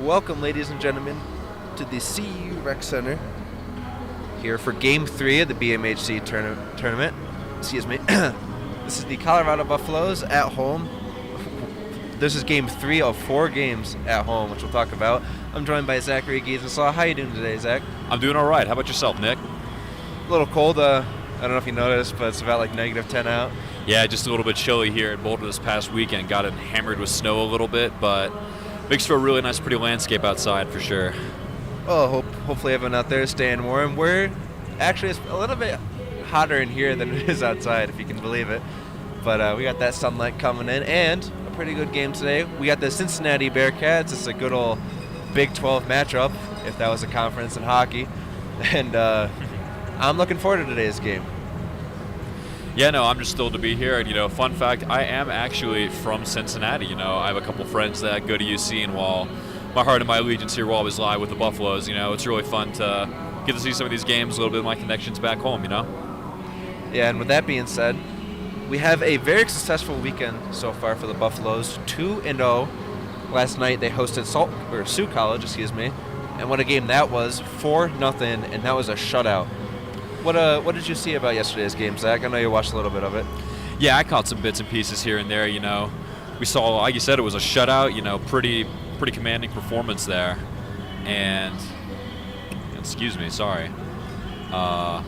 Welcome, ladies and gentlemen, to the CU Rec Center here for Game 3 of the BMHC tournament. Excuse me. This is the Colorado Buffaloes at home. This is Game 3 of 4 games at home, which we'll talk about. I'm joined by Zachary Giesenslaw. How you doing today, Zach? I'm doing all right. How about yourself, Nick? A little cold. I don't know if you noticed, but it's about like -10 out. Yeah, just a little bit chilly here in Boulder this past weekend. Got it hammered with snow a little bit, but makes for a really nice, pretty landscape outside for sure. Well, hopefully everyone out there is staying warm. It's a little bit hotter in here than it is outside, if you can believe it. But we got that sunlight coming in, and a pretty good game today. We got the Cincinnati Bearcats. It's a good old Big 12 matchup, if that was a conference in hockey. And I'm looking forward to today's game. Yeah, no, I'm just thrilled to be here. And, fun fact, I am actually from Cincinnati. I have a couple friends that go to UC, and while my heart and my allegiance here will always lie with the Buffaloes, it's really fun to get to see some of these games, a little bit of my connections back home, Yeah, and with that being said, we have a very successful weekend so far for the Buffaloes. 2-0. Last night they hosted Sioux College, and what a game that was. 4-0, and that was a shutout. What did you see about yesterday's game, Zach? I know you watched a little bit of it. Yeah, I caught some bits and pieces here and there. We saw, like you said, it was a shutout. Pretty commanding performance there. And excuse me, sorry. That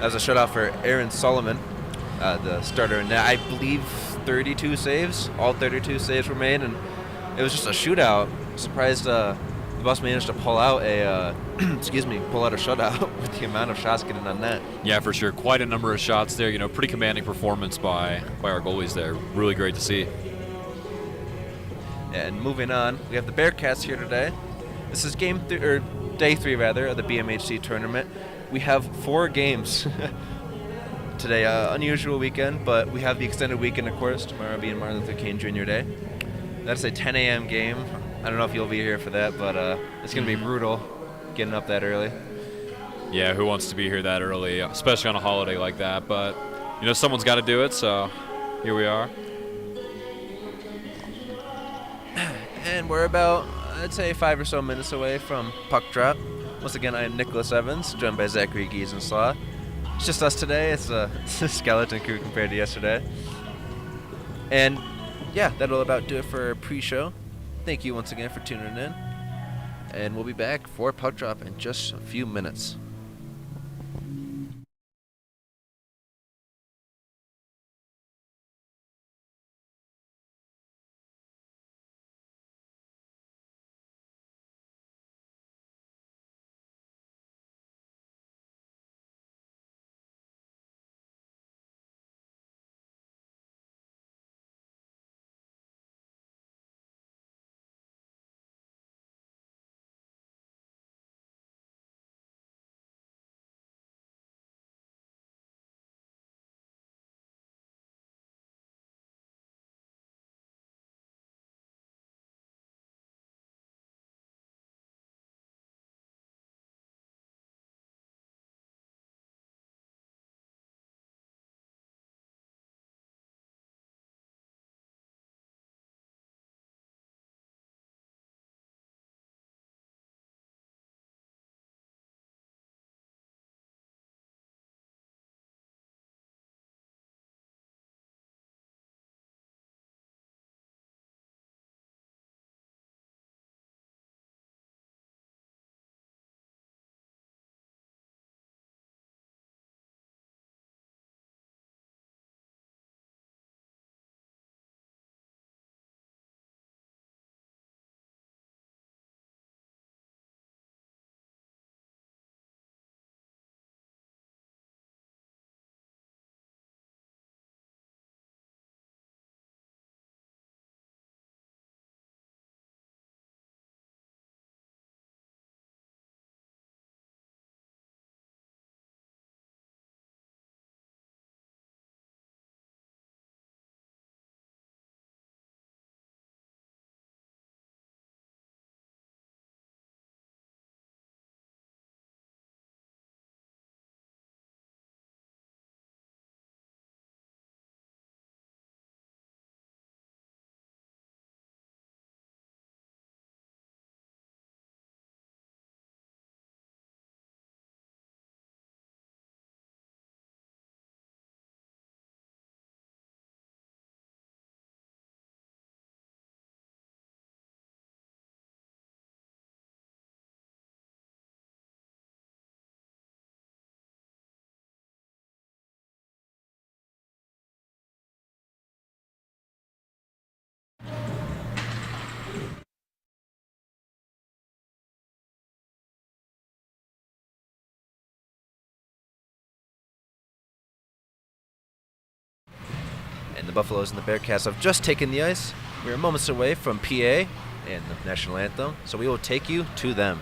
was a shutout for Aaron Solomon, the starter. And I believe 32 saves. All 32 saves were made, and it was just a shootout. Surprised the Buffs managed to pull out a shutout with the amount of shots getting on net. Yeah, for sure. Quite a number of shots there. Pretty commanding performance by our goalies there. Really great to see. And moving on, we have the Bearcats here today. This is day 3 of the BMHC tournament. We have 4 games today. Unusual weekend, but we have the extended weekend, of course. Tomorrow being Martin Luther King Jr. Day. That's a 10 a.m. game. I don't know if you'll be here for that, but it's going to be brutal getting up that early. Yeah, who wants to be here that early, especially on a holiday like that? But, someone's got to do it, so here we are. And we're about, I'd say, 5 or so minutes away from puck drop. Once again, I am Nicholas Evans, joined by Zachary Giesenslaw. It's just us today. It's a skeleton crew compared to yesterday. And, yeah, that'll about do it for our pre-show. Thank you once again for tuning in. And we'll be back for puck drop in just a few minutes. the Buffaloes and the Bearcats have just taken the ice. We are moments away from PA and the national anthem, so we will take you to them.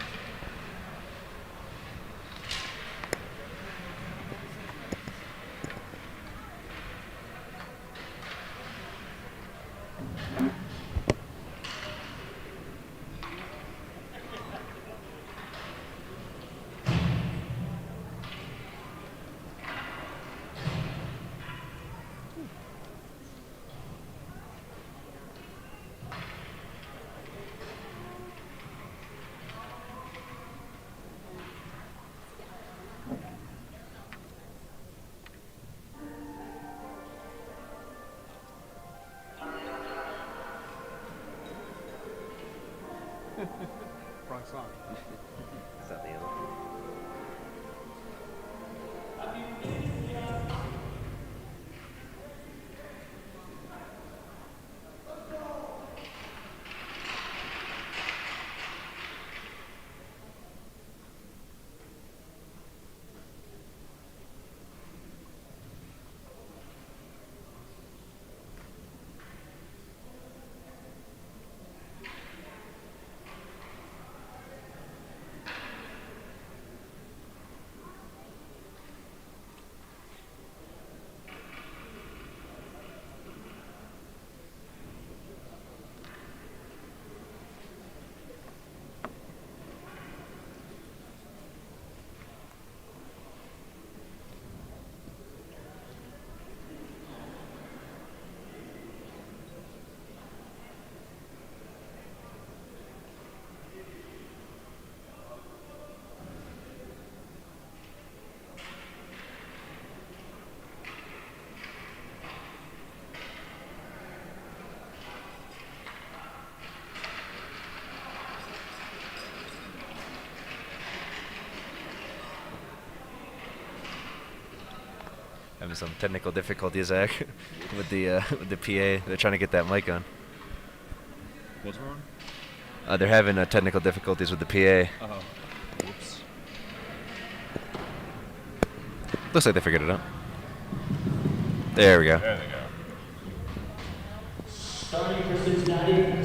Wrong song. Is that the anthem? Having some technical difficulties, Zach, with the PA. They're trying to get that mic on. What's wrong? They're having technical difficulties with the PA. Oh. Whoops. Looks like they figured it out. There we go. There they go. Starting for Cincinnati.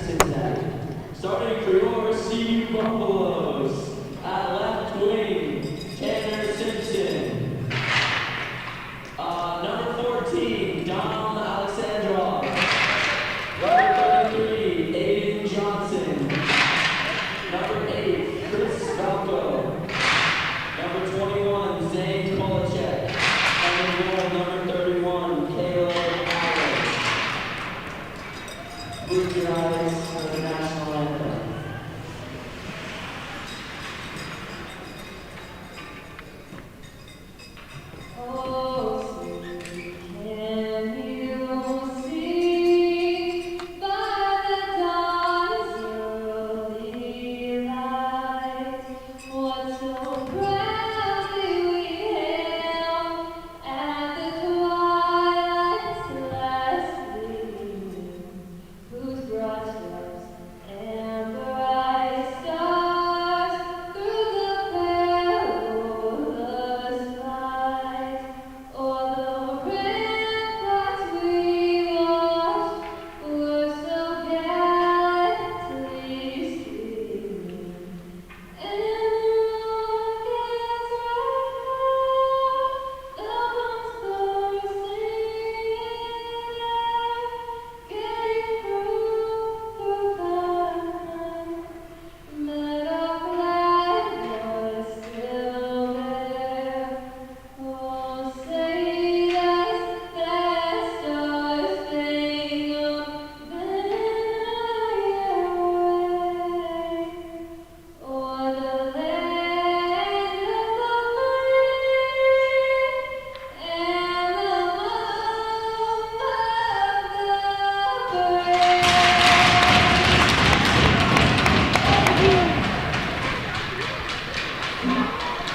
Starting for your CU Buffaloes. At left wing, Tanner Simpson. Number 14, Dom Alexandrov. Number 33, Aiden Johnson. Number 8, Chris Valco. Number 21, Zane Polacek. And number 31, Caleb Allen. Move your eyes for the national anthem.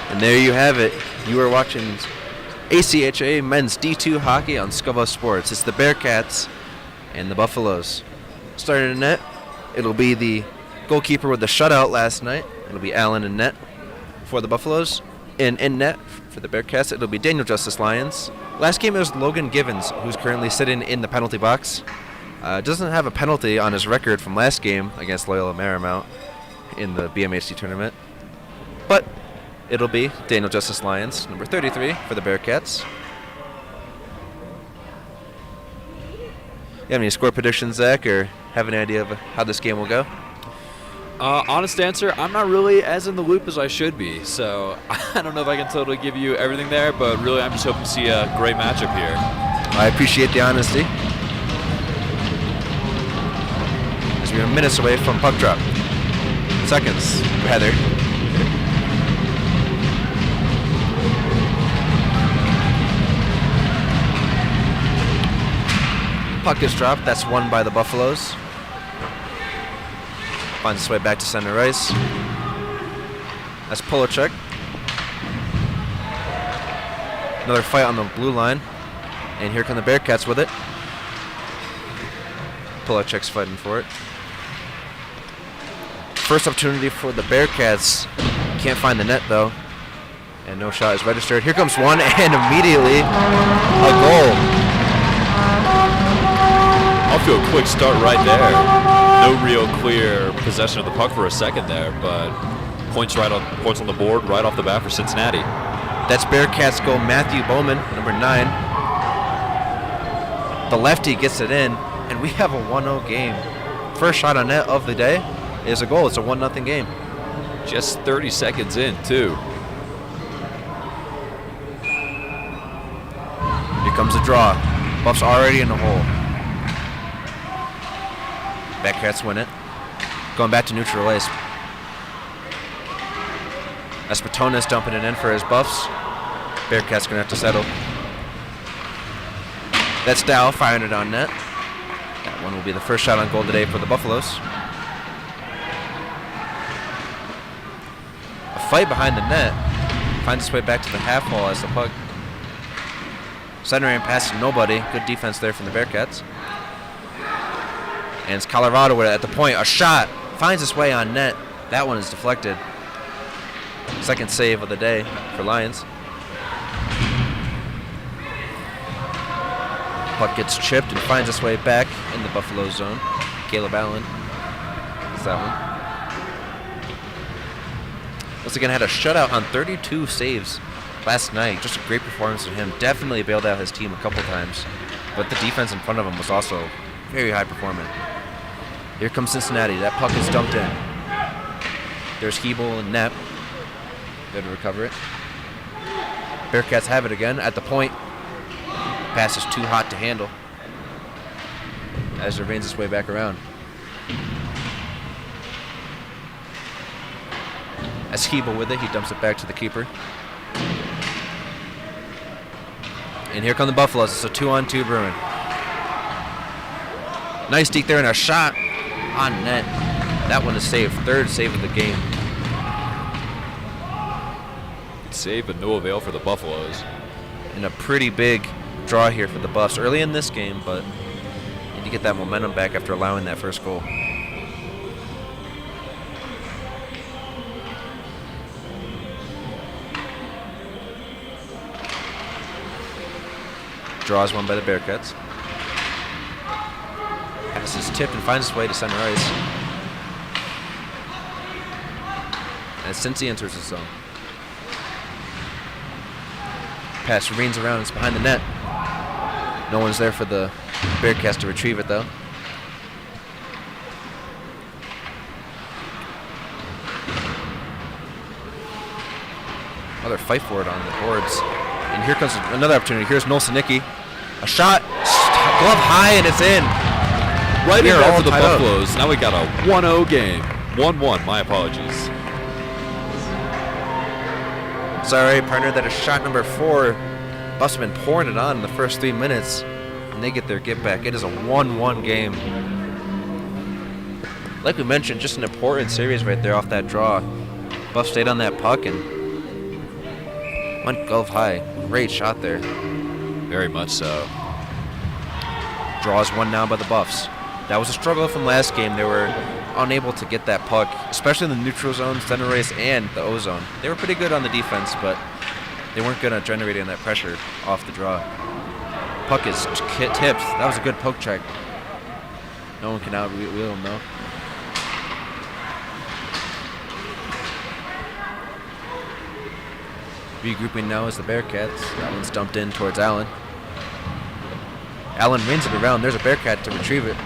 And there you have it. You are watching ACHA Men's D2 Hockey on Scova Sports. It's the Bearcats and the Buffaloes. Starting in net, it'll be the goalkeeper with the shutout last night. It'll be Allen in net for the Buffaloes. In net for the Bearcats, it'll be Daniel Justice Lyons. Last game it was Logan Givens, who's currently sitting in the penalty box. Doesn't have a penalty on his record from last game against Loyola Marymount in the BMHC tournament. But it'll be Daniel Justice Lyons, number 33 for the Bearcats. You have any score predictions, Zach, or have any idea of how this game will go? Honest answer, I'm not really as in the loop as I should be, so I don't know if I can totally give you everything there, but really I'm just hoping to see a great matchup here. I appreciate the honesty. As we are minutes away from puck drop. Seconds, rather. Puck is dropped. That's won by the Buffaloes. Finds its way back to center ice. That's Polachek. Another fight on the blue line. And here come the Bearcats with it. Polachek's fighting for it. First opportunity for the Bearcats. Can't find the net though. And no shot is registered. Here comes one and immediately a goal. Off to a quick start right there. No real clear possession of the puck for a second there, but points on the board right off the bat for Cincinnati. That's Bearcats goal Matthew Bowman, number 9. The lefty gets it in, and we have a 1-0 game. First shot on net of the day is a goal. It's a 1-0 game. Just 30 seconds in, too. Here comes the draw. Buffs already in the hole. Bearcats win it. Going back to neutral ice. Espatonis dumping it in for his Buffs. Bearcats gonna have to settle. That's Dow firing it on net. That one will be the first shot on goal today for the Buffaloes. A fight behind the net. Finds its way back to the half wall as the puck. Centering pass to nobody. Good defense there from the Bearcats. And it's Colorado with it at the point. A shot finds its way on net. That one is deflected. Second save of the day for Lions. Puck gets chipped and finds its way back in the Buffalo zone. Caleb Allen. That's that one. Once again, had a shutout on 32 saves last night. Just a great performance from him. Definitely bailed out his team a couple times. But the defense in front of him was also very high performing. Here comes Cincinnati. That puck is dumped in. There's Hebel and Knapp. Good to recover it. Bearcats have it again at the point. Pass is too hot to handle as it rains its way back around. As Hebel with it, he dumps it back to the keeper. And here come the Buffaloes. It's a 2-on-2 Bruin. Nice deke there and a shot on net. That one is saved. Third save of the game. Good save, but no avail for the Buffaloes. And a pretty big draw here for the Buffs early in this game, but need to get that momentum back after allowing that first goal. Draws one by the Bearcats. Pass is tipped and finds its way to center ice. As Cincy enters the zone. Pass reams around, it's behind the net. No one's there for the Bearcats to retrieve it though. Another fight for it on the boards. And here comes another opportunity. Here's Nolsanicki. A shot, glove high, and it's in. Right We in are there all for the tied up. Buffaloes. Now we got a 1-0 game. 1-1, my apologies. Sorry, partner, that is shot number 4. Buffs have been pouring it on in the first 3 minutes, and they get their get back. It is a 1-1 game. Like we mentioned, just an important series right there off that draw. Buffs stayed on that puck and went glove high. Great shot there. Very much so. Draws one now by the Buffs. That was a struggle from last game. They were unable to get that puck, especially in the neutral zone, center ice, and the O zone. They were pretty good on the defense, but They weren't good at generating that pressure off the draw. Puck is tipped. That was a good poke check. No one can out-wheel him, though. Regrouping now is the Bearcats. That one's dumped in towards Allen. Allen wins it around. There's a Bearcat to retrieve it.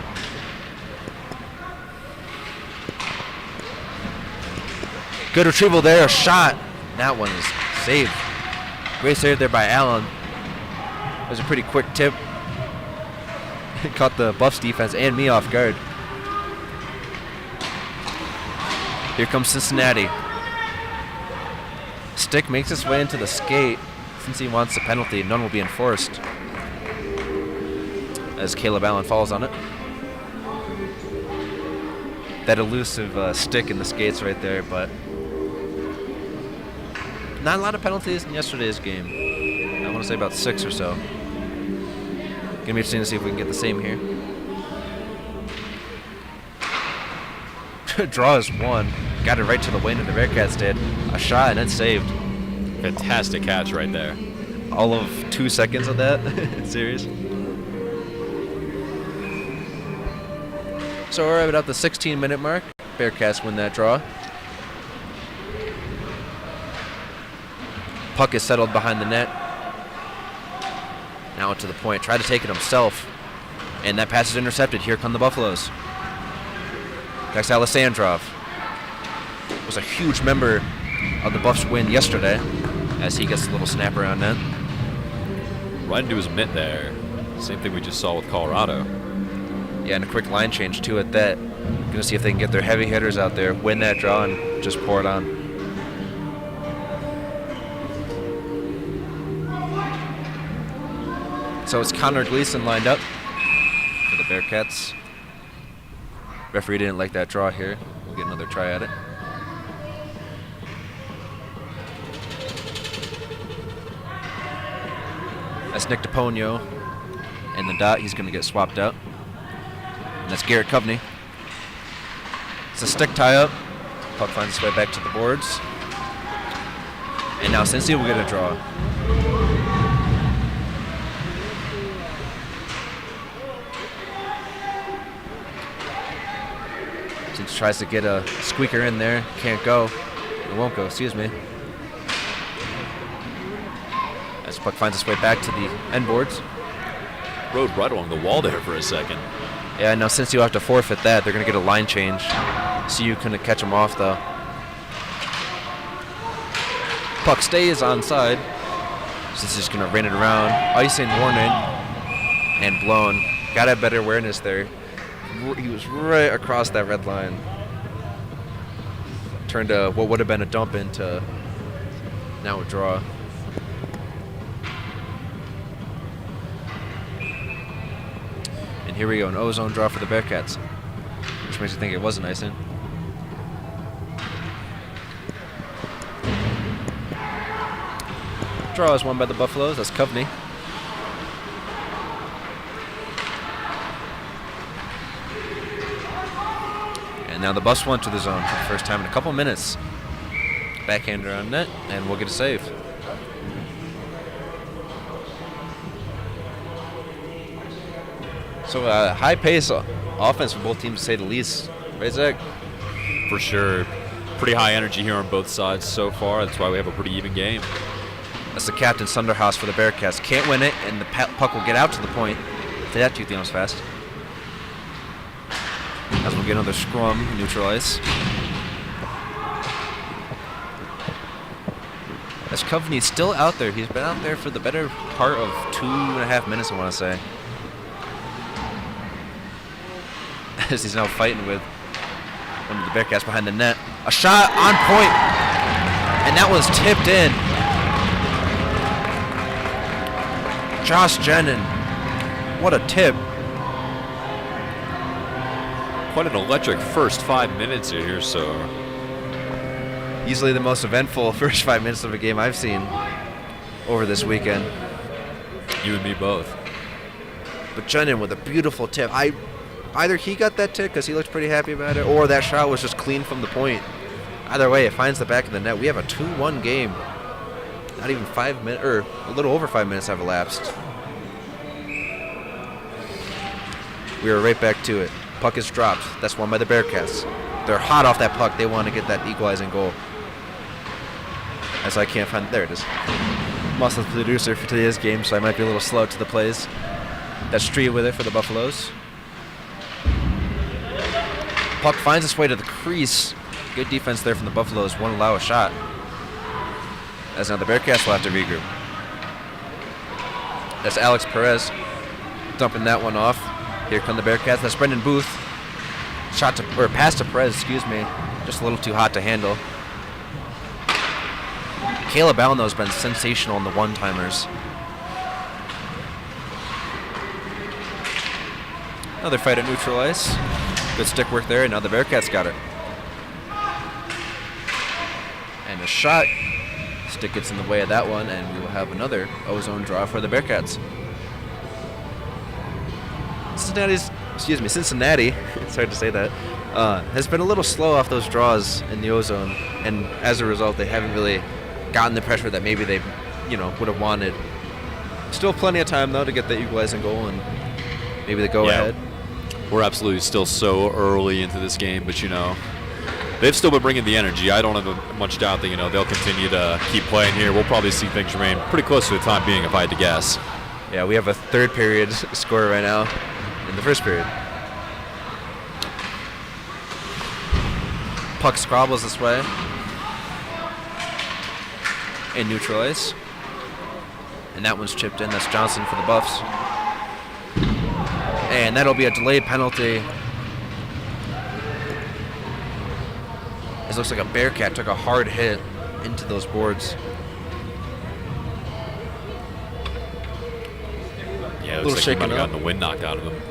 Good retrieval there. A shot. That one is saved. Great save there by Allen. It was a pretty quick tip. It caught the Buffs defense and me off guard. Here comes Cincinnati. Stick makes its way into the skate. Since he wants the penalty, none will be enforced. As Caleb Allen falls on it. That elusive stick in the skates right there, but not a lot of penalties in yesterday's game. I want to say about 6 or so. Gonna be interesting to see if we can get the same here. Draw is 1. Got it right to the wing, and the Bearcats did. A shot and then saved. Fantastic catch right there. All of 2 seconds of that. Serious. So we're about the 16-minute mark. Bearcats win that draw. Puck is settled behind the net. Now to the point. Tried to take it himself. And that pass is intercepted. Here come the Buffaloes. That's Alessandrov. Was a huge member of the Buffs win yesterday as he gets a little snap around net. Right into his mitt there. Same thing we just saw with Colorado. Yeah, and a quick line change too at that. Gonna see if they can get their heavy hitters out there, win that draw, and just pour it on. So it's Connor Gleason lined up for the Bearcats. Referee didn't like that draw here. We'll get another try at it. That's Nick DePonio. And the dot, he's going to get swapped out. And that's Garrett Coveney. It's a stick tie-up. Puck finds its way back to the boards. And now Cincy will get a draw. Cincy tries to get a squeaker in there. Can't go. It won't go, excuse me. As puck finds its way back to the end boards. Rode right along the wall there for a second. Yeah, now since you have to forfeit that, they're going to get a line change. So you couldn't catch him off, though. Puck stays onside. Since he's going to rain it around. Icing warning. And blown. Got to have better awareness there. He was right across that red line. Turned what would have been a dump into now a draw. And here we go, an ozone draw for the Bearcats, which makes you think it was an icing. Draw is won by the Buffaloes. That's Coveney. And now the Buffs went to the zone for the first time in a couple minutes. Backhander on net, and we'll get a save. So high pace offense for both teams, to say the least. Right, Zach? For sure. Pretty high energy here on both sides so far. That's why we have a pretty even game. That's the captain, Sunderhaus, for the Bearcats. Can't win it, and the puck will get out to the point. They have to things fast. As we'll get another scrum, neutral ice. As Coveney's still out there. He's been out there for the better part of 2.5 minutes, I want to say. As he's now fighting with one of the Bearcats behind the net. A shot on point, and that was tipped in. Josh Jenin, what a tip. Quite an electric first 5 minutes here, so. Easily the most eventful first 5 minutes of a game I've seen over this weekend. You and me both. But Jenin with a beautiful tip. Either he got that tip because he looked pretty happy about it, or that shot was just clean from the point. Either way, it finds the back of the net. We have a 2-1 game. Not even 5 minutes, or a little over 5 minutes have elapsed. We are right back to it. Puck is dropped. That's won by the Bearcats. They're hot off that puck. They want to get that equalizing goal. As I can't find, there it is. I'm also the producer for today's game, so I might be a little slow to the plays. That's Street with it for the Buffaloes. Puck finds its way to the crease. Good defense there from the Buffaloes. Won't allow a shot. As now the Bearcats will have to regroup. That's Alex Perez dumping that one off. Here come the Bearcats. That's Brendan Booth. Pass to Perez, excuse me. Just a little too hot to handle. Caleb Allen, though, has been sensational in the one-timers. Another fight at neutral ice. Good stick work there, and now the Bearcats got it. And a shot. Stick gets in the way of that one, and we will have another ozone draw for the Bearcats. Cincinnati, it's hard to say that, has been a little slow off those draws in the ozone, and as a result, they haven't really gotten the pressure that maybe they, would have wanted. Still plenty of time though to get the equalizing goal and maybe the go-ahead. We're absolutely still so early into this game, but they've still been bringing the energy. I don't have much doubt that they'll continue to keep playing here. We'll probably see things remain pretty close to the time being, if I had to guess. Yeah, we have a third period score right now in the first period. Puck scrabbles this way. In neutral ice. And that one's chipped in. That's Johnson for the Buffs. And that'll be a delayed penalty. It looks like a Bearcat took a hard hit into those boards. Yeah, it looks like he might have gotten the wind knocked out of him.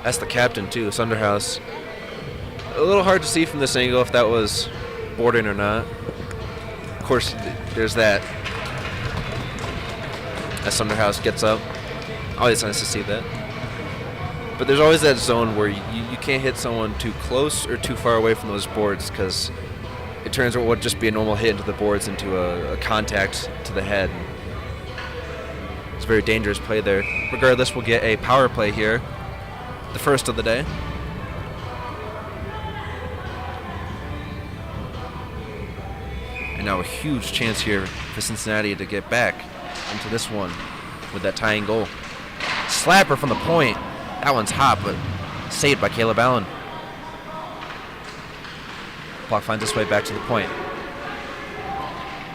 That's the captain, too, Sunderhouse. A little hard to see from this angle if that was boarding or not. Of course, there's that. As Sunderhouse gets up. Always nice to see that. But there's always that zone where you can't hit someone too close or too far away from those boards, because it turns what would just be a normal hit into the boards into a contact to the head. It's a very dangerous play there. Regardless, we'll get a power play here. The first of the day. And now a huge chance here for Cincinnati to get back into this one with that tying goal. Slapper from the point. That one's hot, but saved by Caleb Allen. Puck finds its way back to the point.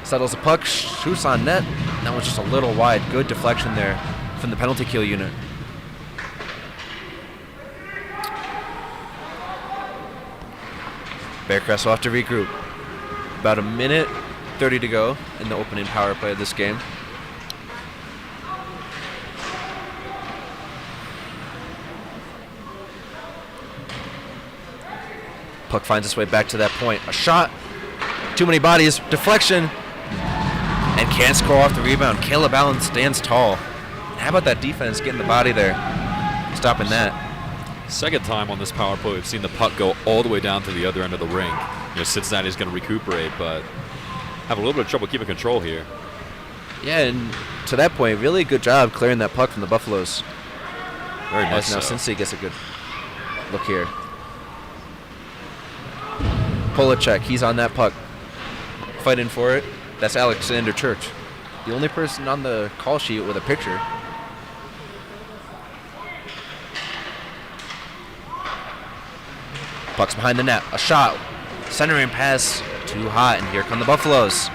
Settles the puck, shoots on net. That one's just a little wide. Good deflection there from the penalty kill unit. Bearcats will have to regroup. About a minute 30 to go in the opening power play of this game. Puck finds its way back to that point. A shot. Too many bodies. Deflection. And can't score off the rebound. Caleb Allen stands tall. How about that defense getting the body there? Stopping that. Second time on this power play, we've seen the puck go all the way down to the other end of the ring. Cincinnati's going to recuperate, but have a little bit of trouble keeping control here. Yeah, and to that point, really good job clearing that puck from the Buffaloes. Very nice. Now Cincy gets a good look here. Polacek, he's on that puck. Fighting for it. That's Alexander Church. The only person on the call sheet with a picture. Puck's behind the net. A shot. Centering pass. Too hot. And here come the Buffaloes.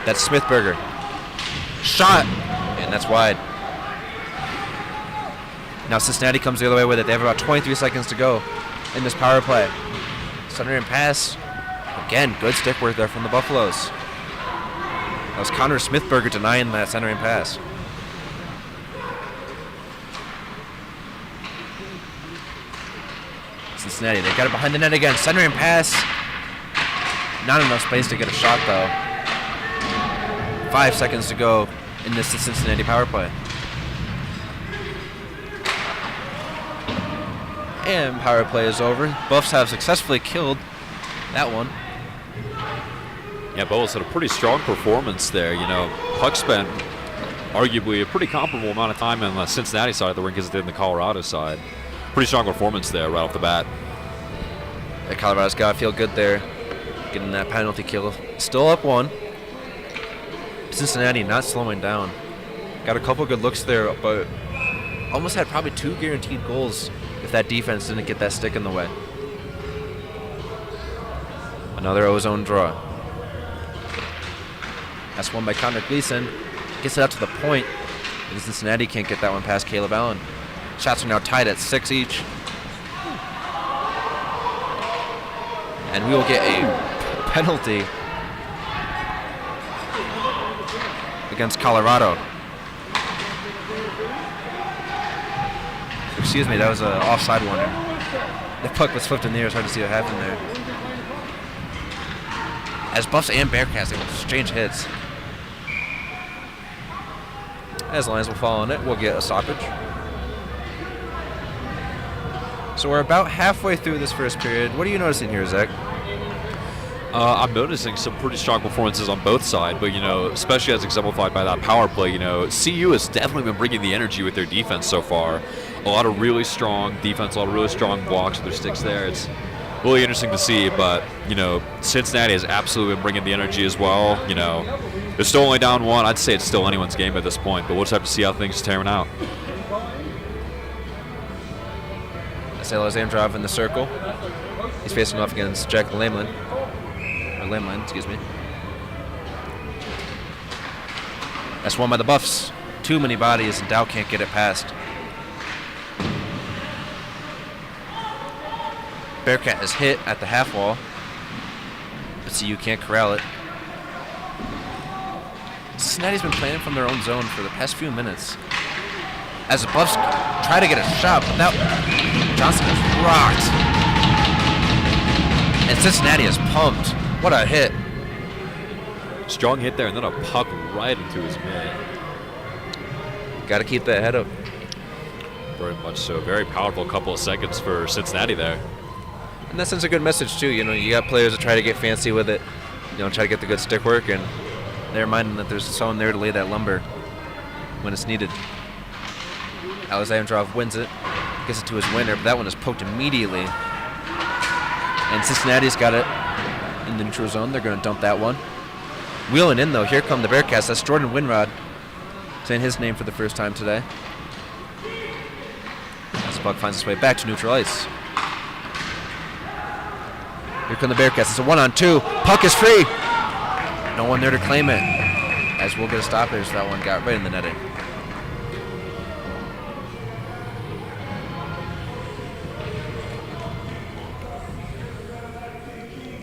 That's Smithberger. Shot. And that's wide. Now Cincinnati comes the other way with it. They have about 23 seconds to go in this power play. Centering pass. Again, good stick work there from the Buffaloes. That was Connor Smithberger denying that centering pass. Cincinnati, they got it behind the net again. Centering pass. Not enough space to get a shot, though. 5 seconds to go in this Cincinnati power play. And power play is over. Buffs have successfully killed that one. Yeah, Bowles had a pretty strong performance there. You know, Puck spent arguably a pretty comparable amount of time on the Cincinnati side of the rink as it did in the Colorado side. Pretty strong performance there right off the bat. Yeah, Colorado's got to feel good there, getting that penalty kill. Still up 1. Cincinnati not slowing down. Got a couple good looks there, but almost had probably 2 guaranteed goals if that defense didn't get that stick in the way. Another ozone draw. That's won by Connor Gleason. Gets it out to the point, and Cincinnati can't get that one past Caleb Allen. Shots are now tied at 6 each. And we will get a penalty against Colorado. Excuse me, that was an offside warning. The puck was flipped in the air, it's hard to see what happened there. As Buffs and Bearcats, they exchange hits. As Lions will fall on it, we'll get a stoppage. So we're about halfway through this first period. What are you noticing here, Zach? I'm noticing some pretty strong performances on both sides, but, you know, especially as exemplified by that power play, you know, CU has definitely been bringing the energy with their defense so far. A lot of really strong defense, a lot of really strong blocks with their sticks there. It's really interesting to see, but, you know, Cincinnati has absolutely been bringing the energy as well. You know, they're still only down 1. I'd say it's still anyone's game at this point, but we'll just have to see how things turn out. That's Alexandrov in the circle. He's facing off against Jack Lamlin. Lamlin, excuse me. That's won by the Buffs. Too many bodies, and Dow can't get it past. Bearcat is hit at the half wall, but CU can't corral it. Cincinnati's been playing from their own zone for the past few minutes. As the Buffs try to get a shot, but now Johnson is rocked. And Cincinnati is pumped. What a hit. Strong hit there, and then a puck right into his mitt. Got to keep that head up. Very much so. Very powerful couple of seconds for Cincinnati there. And that sends a good message, too. You know, you got players that try to get fancy with it, you know, try to get the good stick work, and they're reminding that there's someone there to lay that lumber when it's needed. Alexandrov wins it, gets it to his winner, but that one is poked immediately. And Cincinnati's got it in the neutral zone. They're going to dump that one. Wheeling in, though. Here come the Bearcats. That's Jordan Winrod, saying his name for the first time today. As the puck finds its way back to neutral ice. Here come the Bearcats. It's a 1-on-2. Puck is free. No one there to claim it. As we'll get a stoppage. That one got right in the netting.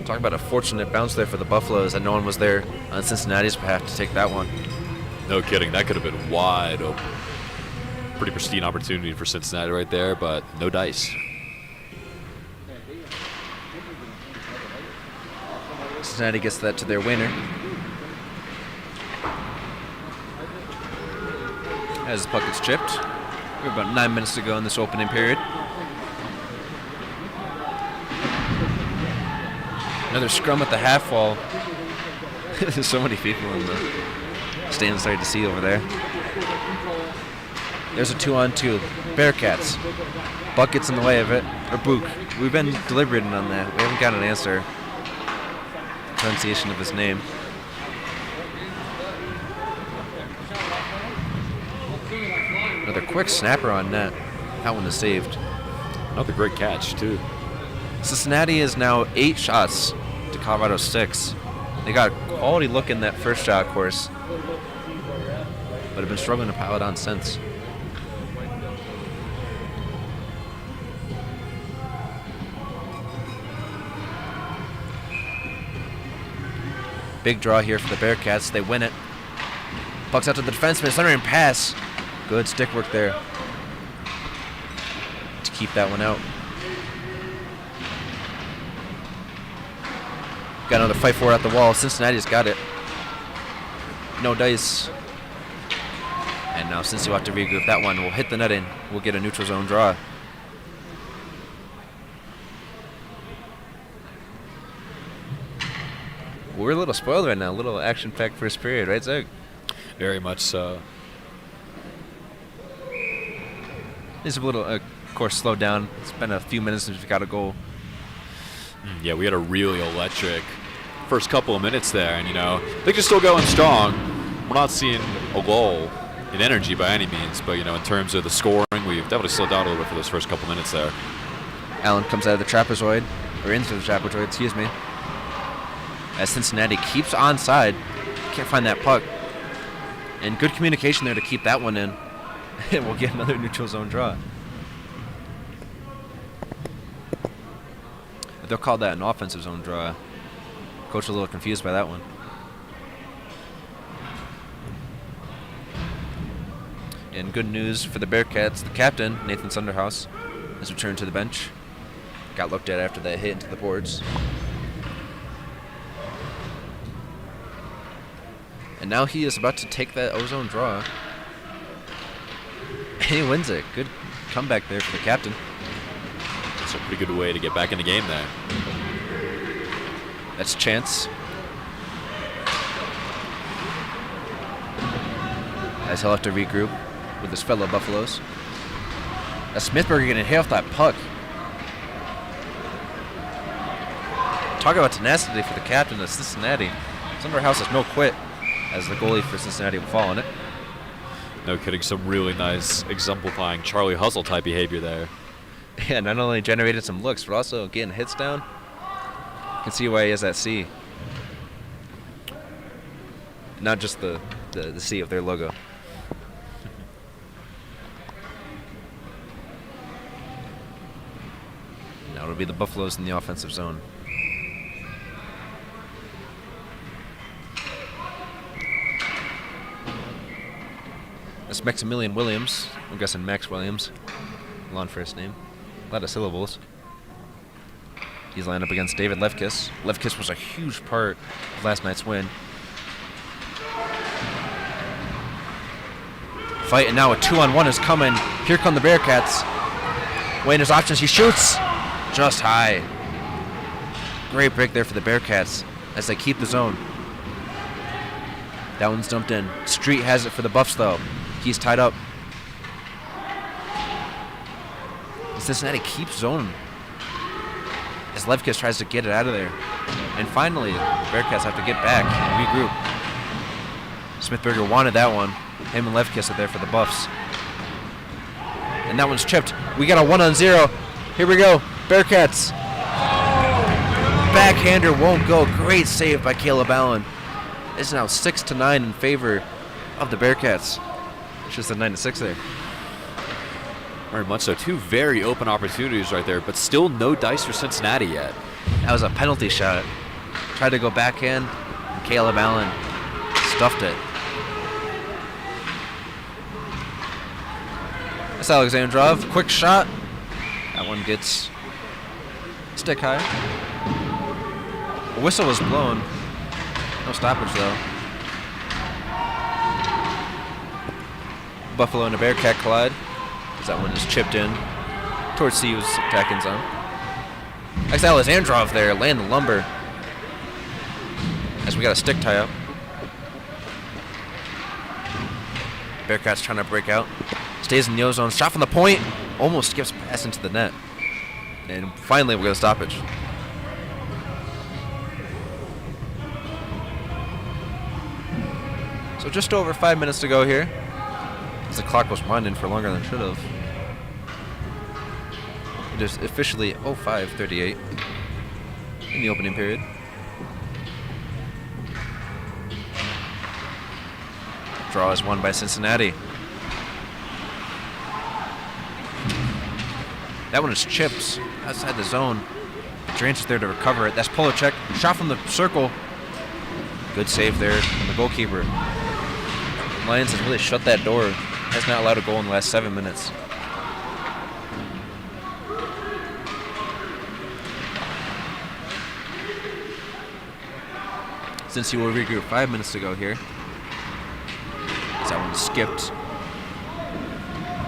Talk about a fortunate bounce there for the Buffaloes, and no one was there on Cincinnati's behalf to take that one. No kidding. That could have been wide open. Pretty pristine opportunity for Cincinnati right there, but no dice. Cincinnati gets that to their winner. As the puck gets chipped. We have about 9 minutes to go in this opening period. Another scrum at the half wall. There's so many people in the stands starting to see over there. There's a 2-on-2. Bearcats. Buck gets in the way of it. Or Book. We've been deliberating on that. We haven't got an answer. Pronunciation of his name. Another quick snapper on net. That one is saved. Another great catch, too. Cincinnati is now 8 shots to Colorado 6. They got a quality look in that first shot, of course, but have been struggling to pile it on since. Big draw here for the Bearcats. They win it. Puck's out to the defenseman. It's under and pass. Good stick work there to keep that one out. Got another fight for it at the wall. Cincinnati's got it. No dice. And now Cincy will have to regroup. That one will hit the netting. We'll get a neutral zone draw. we're a little spoiled right now. A little action-packed first period, right, Zach? Very much so. It's a little, of course, slowed down. It's been a few minutes since we got a goal. Yeah, we had a really electric first couple of minutes there, and things are still going strong. We're not seeing a lull in energy by any means, but in terms of the scoring, we've definitely slowed down a little bit for those first couple minutes there. Allen comes out of the trapezoid, or into the trapezoid, excuse me. As Cincinnati keeps onside, can't find that puck. And good communication there to keep that one in. And we'll get another neutral zone draw. They'll call that an offensive zone draw. Coach a little confused by that one. And good news for the Bearcats, the captain, Nathan Sunderhaus, has returned to the bench. Got looked at after that hit into the boards. And now he is about to take that ozone draw. And he wins it. Good comeback there for the captain. That's a pretty good way to get back in the game there. That's Chance. As he'll have to regroup with his fellow Buffaloes. That's Smithberger getting hit off that puck. Talk about tenacity for the captain of Cincinnati. Sunderhaus has no quit, as the goalie for Cincinnati will fall on it. No kidding, some really nice exemplifying Charlie Hustle type behavior there. Yeah, not only generated some looks, but also getting hits down. You can see why he has that C. Not just the C of their logo. Now it'll be the Buffaloes in the offensive zone. That's Maximilian Williams. I'm guessing Max Williams. Long first name. A lot of syllables. He's lined up against David Lefkis. Lefkis was a huge part of last night's win. Fight, and now a 2-on-1 is coming. Here come the Bearcats. Weighing his options, he shoots. Just high. Great break there for the Bearcats as they keep the zone. That one's dumped in. Street has it for the Buffs, though. He's tied up. Cincinnati keeps zoning as Lefkis tries to get it out of there. And finally, the Bearcats have to get back and regroup. Smithberger wanted that one. Him and Lefkis are there for the Buffs. And that one's chipped. We got a 1-on-0. Here we go. Bearcats. Backhander won't go. Great save by Caleb Allen. It's now 6-9 in favor of the Bearcats. It's just a 9-6 there. Very much so. Two very open opportunities right there, but still no dice for Cincinnati yet. That was a penalty shot. Tried to go backhand, and Caleb Allen stuffed it. That's Alexandrov. Quick shot. That one gets stick high. A whistle was blown. No stoppage, though. Buffalo and a Bearcat collide. That one is chipped in towards Siu's attacking zone. That's Alexandrov there, laying the lumber. As we got a stick tie up. Bearcats trying to break out. Stays in the ozone. Shot from the point. Almost skips past into the net. And finally we got a stoppage. So just over 5 minutes to go here. As the clock was winding for longer than it should have. It is officially 05:38 in the opening period. Draw is won by Cincinnati. That one is chipped outside the zone. Drains is there to recover it. That's Polacek. Shot from the circle. Good save there from the goalkeeper. Lions has really shut that door. Has not allowed a goal in the last 7 minutes. Since you will regroup 5 minutes to go here. That one skipped.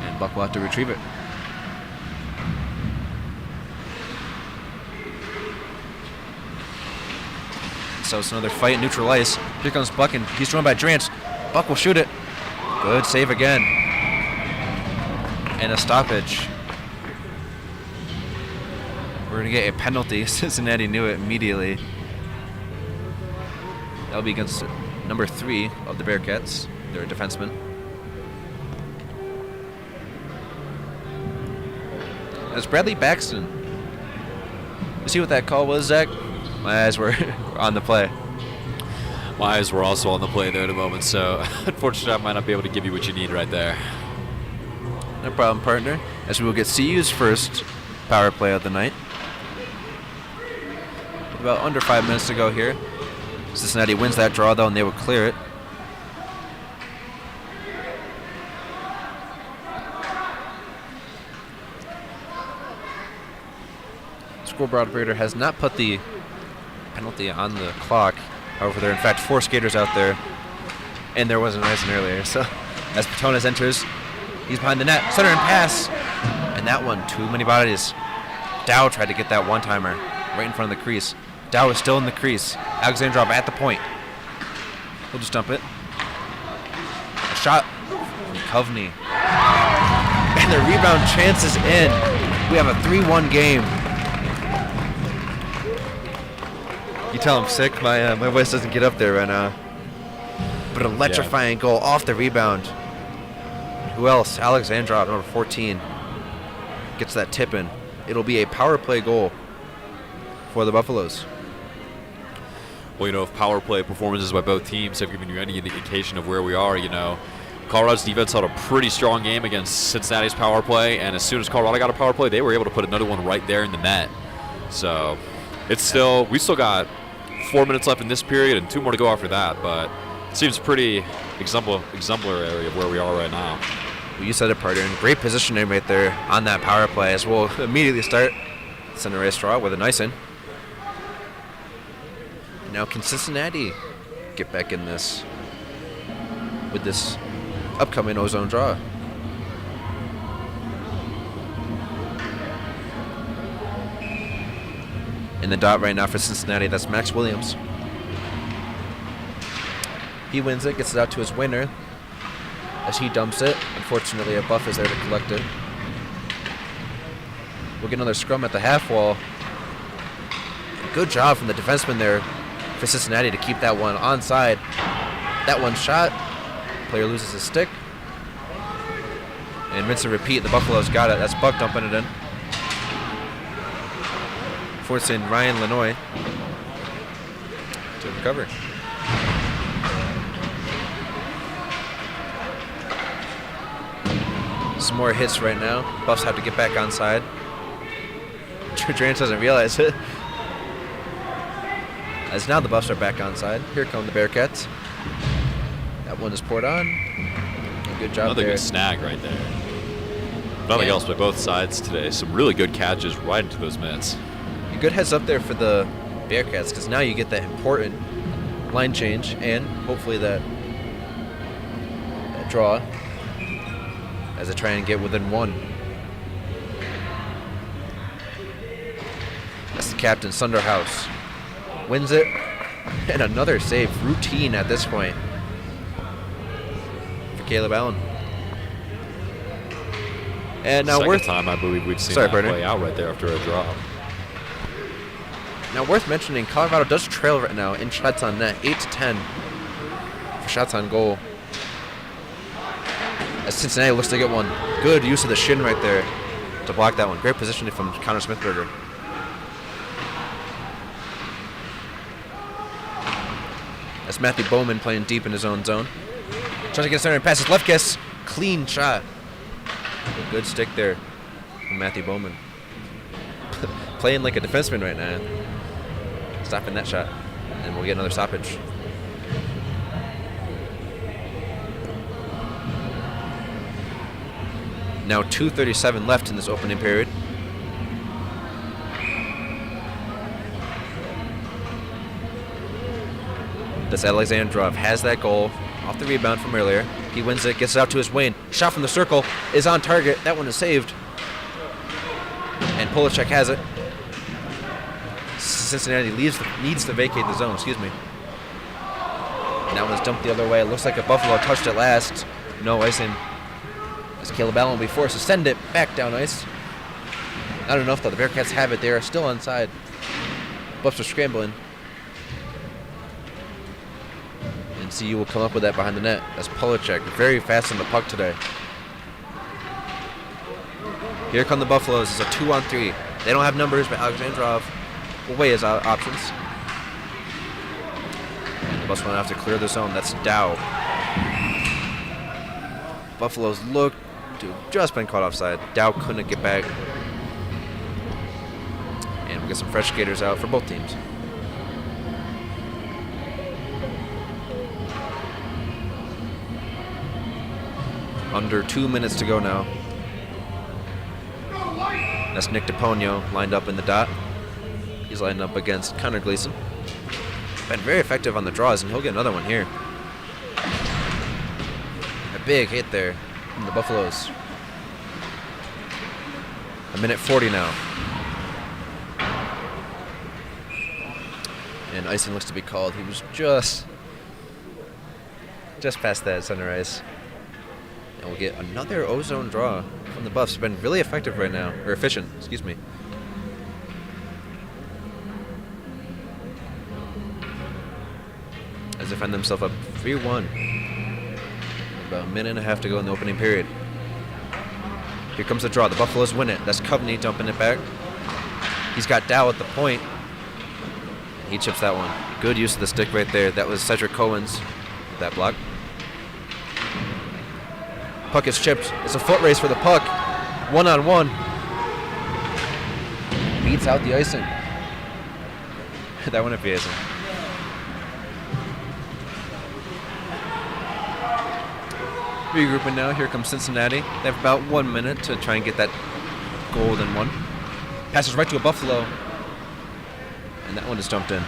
And Buck will have to retrieve it. So it's another fight, neutral ice. Here comes Buck, and he's joined by Drance. Buck will shoot it. Good save again. And a stoppage. We're going to get a penalty. Cincinnati knew it immediately. That'll be against number 3 of the Bearcats. They're a defenseman. That's Bradley Baxton. You see what that call was, Zach? My eyes were on the play. My eyes were also on the play there at the moment, so unfortunately I might not be able to give you what you need right there. No problem, partner. As we will get CU's first power play of the night. About under 5 minutes to go here. Cincinnati wins that draw, though, and they will clear it. Scoreboard operator has not put the penalty on the clock. However, there are in fact 4 skaters out there, and there wasn't an icing earlier. So, as Patonas enters, he's behind the net, center and pass, and that one, too many bodies. Dow tried to get that one-timer right in front of the crease. Dow is still in the crease. Alexandrov at the point. He'll just dump it. A shot from Kovney. And the rebound chance is in. We have a 3-1 game. You tell I'm sick. My voice doesn't get up there right now. But an electrifying goal off the rebound. Who else? Alexandrov, number 14, gets that tip in. It'll be a power play goal for the Buffaloes. Well, if power play performances by both teams have given you any indication of where we are, Colorado's defense held a pretty strong game against Cincinnati's power play, and as soon as Colorado got a power play, they were able to put another one right there in the net. So we still got 4 minutes left in this period and 2 more to go after that, but it seems pretty exemplary of where we are right now. Well, you said it, partner. Great positioning right there on that power play, as we'll immediately start center ice draw with an icing. Now, can Cincinnati get back in this with this upcoming ozone draw? In the dot right now for Cincinnati, that's Max Williams. He wins it, gets it out to his winner as he dumps it. Unfortunately, a buff is there to collect it. We'll get another scrum at the half wall. Good job from the defenseman there for Cincinnati to keep that one onside. That one shot. Player loses his stick. And rinse and repeat, the Buffaloes got it. That's Buck dumping it in. Forcing Ryan Lanoy to recover. Some more hits right now. Buffs have to get back onside. Drance doesn't realize it. As now the Buffs are back onside. Here come the Bearcats. That one is poured on. And good job Another there. good snag right there. Nothing else by both sides today. Some really good catches right into those mitts. A good heads up there for the Bearcats, because now you get that important line change and hopefully that draw as they try and get within 1. That's the captain, Sunderhouse. Wins it, and another save, routine at this point for Caleb Allen. And now Second time I believe we've seen that play out right there after a draw. Now worth mentioning, Colorado does trail right now in shots on net, 8-10 for shots on goal. As Cincinnati looks to get one. Good use of the shin right there to block that one. Great positioning from Connor Smithberger. That's Matthew Bowman playing deep in his own zone. Tries to get center and passes left kiss. Clean shot. A good stick there from Matthew Bowman. Playing like a defenseman right now. Stopping that shot. And we'll get another stoppage. Now 2:37 left in this opening period. This Alexandrov has that goal off the rebound from earlier. He wins it, gets it out to his wing. Shot from the circle is on target. That one is saved. And Polacek has it. Cincinnati needs to vacate the zone. Excuse me. And that one's dumped the other way. It looks like a Buffalo touched it last. No icing. As Caleb Allen will be forced to send it back down ice. Not enough though. The Bearcats have it. They are still onside. Buffs are scrambling. And CU will come up with that behind the net. That's Polacek. Very fast on the puck today. Here come the Buffaloes. It's a 2-on-3. They don't have numbers, but Alexandrov will weigh his options. And the Buffs will have to clear the zone. That's Dow. Buffaloes look to have just been caught offside. Dow couldn't get back. And we'll get some fresh skaters out for both teams. Under 2 minutes to go now. That's Nick DePonio lined up in the dot. He's lined up against Connor Gleason. Been very effective on the draws, and he'll get another one here. A big hit there from the Buffaloes. 1:40 now. And icing looks to be called. He was just past that center ice. And we'll get another ozone draw from the Buffs. It's been really effective right now, or efficient, excuse me. As they find themselves up 3-1. About a minute and a half to go in the opening period. Here comes the draw. The Buffaloes win it. That's Coveney dumping it back. He's got Dow at the point. He chips that one. Good use of the stick right there. That was Cedric Cohen's with that block. Puck is chipped. It's a foot race for the puck. 1-on-1. Beats out the icing. That wouldn't be icing. Regrouping now. Here comes Cincinnati. They have about 1 minute to try and get that golden one. Passes right to a Buffalo. And that one is dumped in.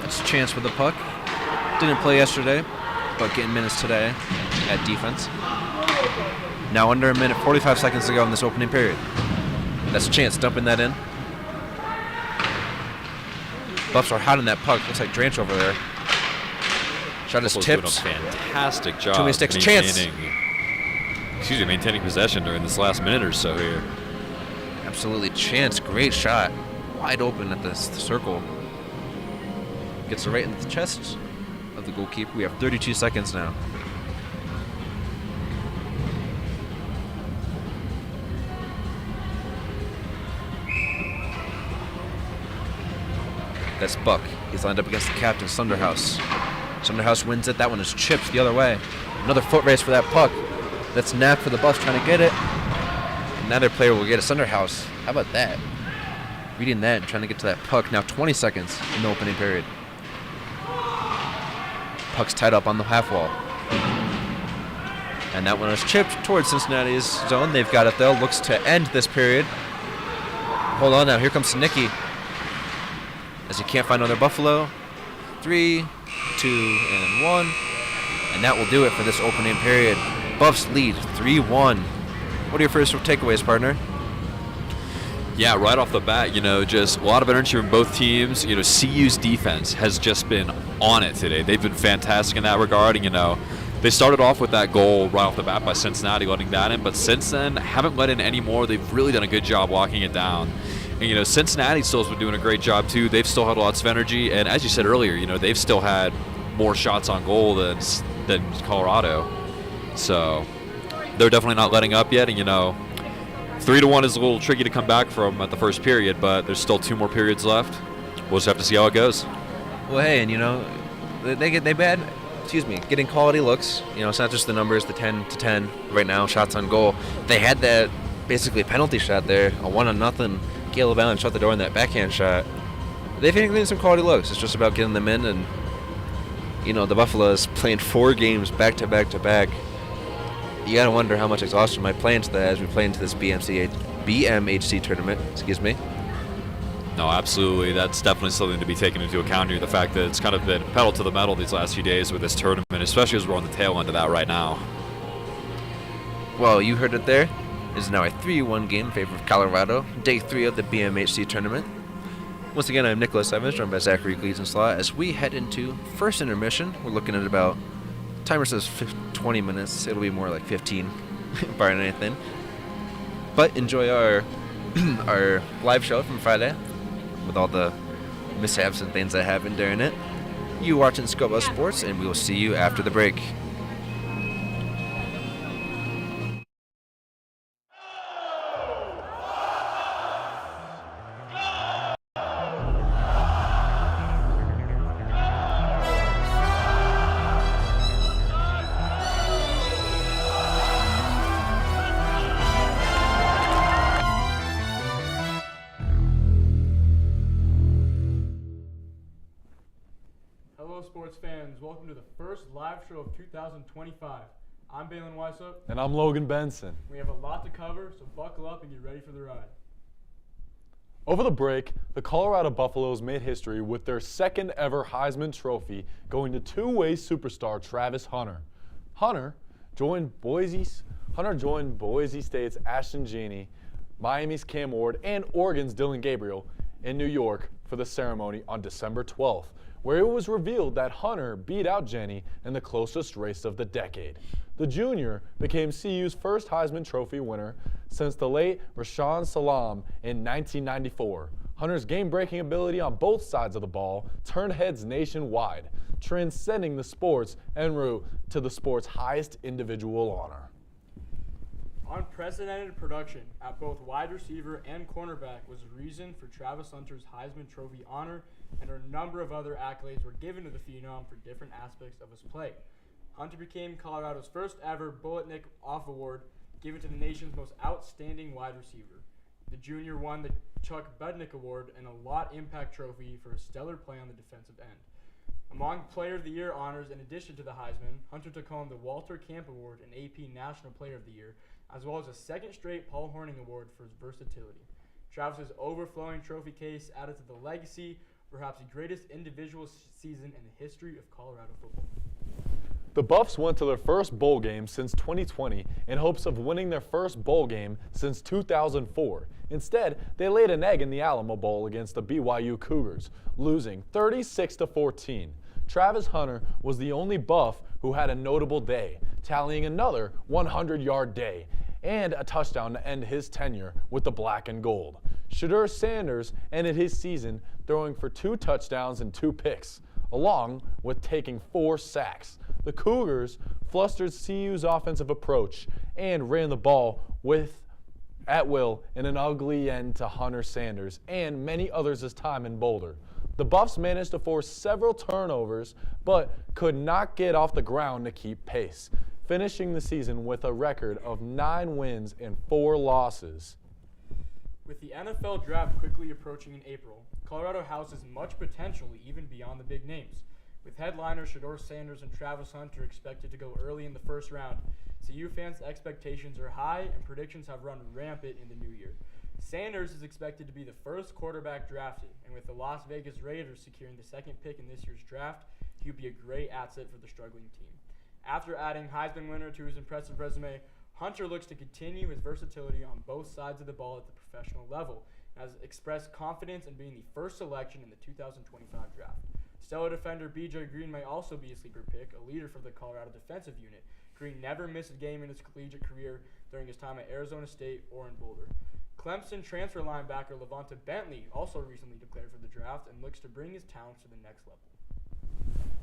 That's a chance with the puck. Didn't play yesterday, but getting minutes today at defense. Now under a minute, 45 seconds to go in this opening period. That's a chance, dumping that in. Buffs are hot on that puck. Looks like Dranch over there. Shot is tipped. Doing a fantastic job. Too many sticks. Chance. Maintaining possession during this last minute or so here. Absolutely chance. Great shot. Wide open at the circle. Gets it right in the chest of the goalkeeper. We have 32 seconds now. That's Buck. He's lined up against the captain, Sunderhouse. Sunderhouse wins it. That one is chipped the other way. Another foot race for that puck. That's Knapp for the Buffs trying to get it. Another player will get a Sunderhouse. How about that? Reading that and trying to get to that puck. Now 20 seconds in the opening period. Puck's tied up on the half wall. And that one is chipped towards Cincinnati's zone. They've got it though. Looks to end this period. Hold on now. Here comes Sinicki. As he can't find another Buffalo. 3, 2, and 1. And that will do it for this opening period. Buffs lead 3-1. What are your first takeaways, partner? Yeah, right off the bat, just a lot of energy from both teams. CU's defense has just been on it today. They've been fantastic in that regard. And, they started off with that goal right off the bat by Cincinnati letting that in, but since then, haven't let in any more. They've really done a good job locking it down. And, Cincinnati still has been doing a great job, too. They've still had lots of energy. And as you said earlier, they've still had more shots on goal than Colorado. So they're definitely not letting up yet. And, 3-1 is a little tricky to come back from at the first period, but there's still 2 more periods left. We'll just have to see how it goes. Well, hey, and getting quality looks. It's not just the numbers, the 10-10 right now, shots on goal. They had that basically penalty shot there, a 1-0. Caleb Allen shut the door on that backhand shot. They've been getting some quality looks. It's just about getting them in, and the Buffaloes playing 4 games back to back to back. You gotta wonder how much exhaustion might play into that as we play into this BMHC tournament. Excuse me. No, absolutely. That's definitely something to be taken into account here. The fact that it's kind of been pedal to the metal these last few days with this tournament, especially as we're on the tail end of that right now. Well, you heard it there. It is now a 3-1 game in favor of Colorado, day 3 of the BMHC tournament. Once again, I'm Nicholas Evans, joined by Zachary Gleason-Slaw. As we head into first intermission, we're looking at about, timer says 20 minutes. It'll be more like 15, barring anything. But enjoy our our live show from Friday with all the mishaps and things that happened during it. You watching Scuba Sports, and we will see you after the break. Sports fans, welcome to the first live show of 2025. I'm Balin Weisup. And I'm Logan Benson. We have a lot to cover, so buckle up and get ready for the ride. Over the break, the Colorado Buffaloes made history with their second ever Heisman Trophy going to two-way superstar Travis Hunter. Hunter joined Boise State's Ashton Genie, Miami's Cam Ward, and Oregon's Dylan Gabriel in New York for the ceremony on December 12th. Where it was revealed that Hunter beat out Jenny in the closest race of the decade. The junior became CU's first Heisman Trophy winner since the late Rashaan Salam in 1994. Hunter's game-breaking ability on both sides of the ball turned heads nationwide, transcending the sports en route to the sport's highest individual honor. Unprecedented production at both wide receiver and cornerback was the reason for Travis Hunter's Heisman Trophy honor, and a number of other accolades were given to the phenom for different aspects of his play. Hunter became Colorado's first ever Bulletnik Off Award, given to the nation's most outstanding wide receiver. The junior won the Chuck Budnick Award and a Lot Impact Trophy for a stellar play on the defensive end. Among Player of the Year honors, in addition to the Heisman, Hunter took home the Walter Camp Award and AP National Player of the Year, as well as a second straight Paul Hornung Award for his versatility. Travis's overflowing trophy case added to the legacy, perhaps the greatest individual season in the history of Colorado football. The Buffs went to their first bowl game since 2020 in hopes of winning their first bowl game since 2004. Instead, they laid an egg in the Alamo Bowl against the BYU Cougars, losing 36-14. Travis Hunter was the only Buff who had a notable day, tallying another 100-yard day and a touchdown to end his tenure with the black and gold. Shedeur Sanders ended his season throwing for 2 touchdowns and 2 picks, along with taking 4 sacks. The Cougars flustered CU's offensive approach and ran the ball at will in an ugly end to Hunter Sanders and many others this time in Boulder. The Buffs managed to force several turnovers, but could not get off the ground to keep pace, finishing the season with a record of 9 wins and 4 losses. With the NFL draft quickly approaching in April, Colorado houses much potential even beyond the big names. With headliners Shedeur Sanders and Travis Hunter expected to go early in the first round, CU fans' expectations are high and predictions have run rampant in the new year. Sanders is expected to be the first quarterback drafted, and with the Las Vegas Raiders securing the second pick in this year's draft, he would be a great asset for the struggling team. After adding Heisman winner to his impressive resume, Hunter looks to continue his versatility on both sides of the ball at the professional level, and has expressed confidence in being the first selection in the 2025 draft. Stellar defender B.J. Green may also be a sleeper pick, a leader for the Colorado defensive unit. Green never missed a game in his collegiate career during his time at Arizona State or in Boulder. Clemson transfer linebacker Levante Bentley also recently declared for the draft and looks to bring his talents to the next level.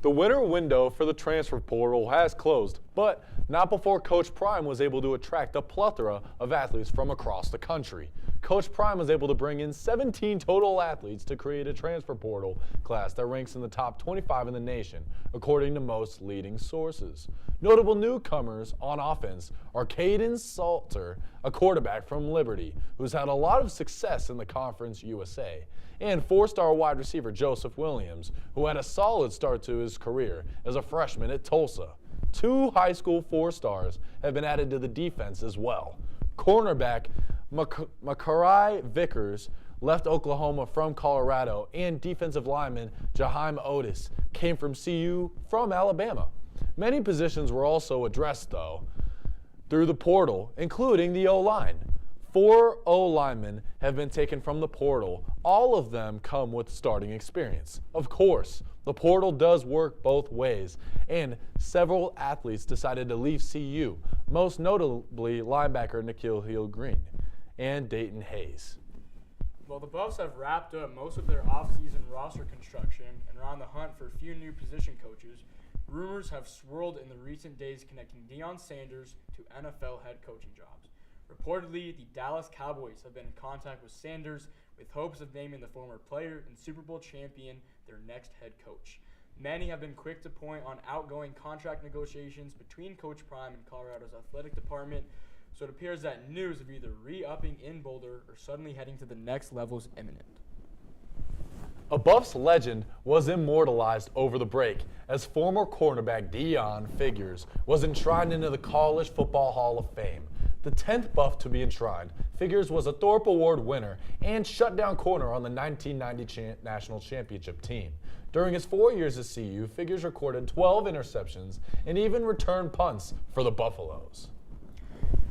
The winter window for the transfer portal has closed, but not before Coach Prime was able to attract a plethora of athletes from across the country. Coach Prime was able to bring in 17 total athletes to create a transfer portal class that ranks in the top 25 in the nation, according to most leading sources. Notable newcomers on offense are Caden Salter, a quarterback from Liberty, who's had a lot of success in the Conference USA, and 4-star wide receiver Joseph Williams, who had a solid start to his career as a freshman at Tulsa. 2 high school 4-stars have been added to the defense as well. Cornerback Makarai Vickers left Oklahoma from Colorado, and defensive lineman Jaheim Otis came from CU from Alabama. Many positions were also addressed, though. through the portal, including the O-line. 4 O-linemen have been taken from the portal. All of them come with starting experience. Of course, the portal does work both ways, and several athletes decided to leave CU, most notably linebacker Nikhil Hill-Green and Dayton Hayes. Well, the Buffs have wrapped up most of their offseason roster construction and are on the hunt for a few new position coaches. Rumors have swirled in the recent days connecting Deion Sanders to NFL head coaching jobs. Reportedly, the Dallas Cowboys have been in contact with Sanders with hopes of naming the former player and Super Bowl champion their next head coach. Many have been quick to point on outgoing contract negotiations between Coach Prime and Colorado's athletic department, so it appears that news of either re-upping in Boulder or suddenly heading to the next level is imminent. A Buffs legend was immortalized over the break as former cornerback Deion Figures was enshrined into the College Football Hall of Fame. The 10th Buff to be enshrined, Figures was a Thorpe Award winner and shutdown corner on the 1990 National Championship team. During his 4 years at CU, Figures recorded 12 interceptions and even returned punts for the Buffaloes.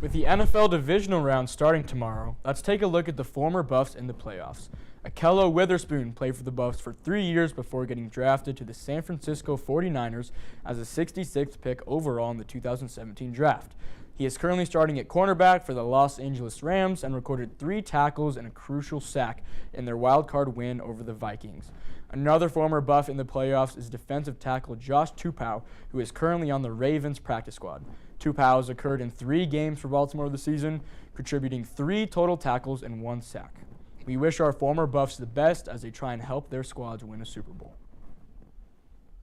With the NFL divisional round starting tomorrow, let's take a look at the former Buffs in the playoffs. Akello Witherspoon played for the Buffs for 3 years before getting drafted to the San Francisco 49ers as a 66th pick overall in the 2017 draft. He is currently starting at cornerback for the Los Angeles Rams and recorded 3 tackles and a crucial sack in their wild-card win over the Vikings. Another former Buff in the playoffs is defensive tackle Josh Tupou, who is currently on the Ravens practice squad. Tupou has occurred in 3 games for Baltimore this season, contributing 3 total tackles and 1 sack. We wish our former Buffs the best as they try and help their squads win a Super Bowl.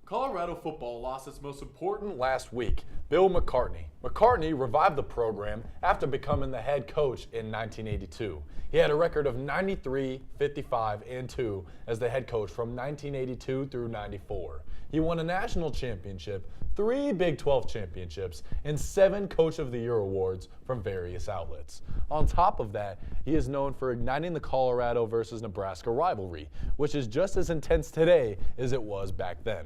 Colorado football lost its most important last week, Bill McCartney. McCartney revived the program after becoming the head coach in 1982. He had a record of 93, 55, and 2 as the head coach from 1982 through 94. He won a national championship, 3 Big 12 championships, and 7 Coach of the Year awards from various outlets. On top of that, he is known for igniting the Colorado versus Nebraska rivalry, which is just as intense today as it was back then.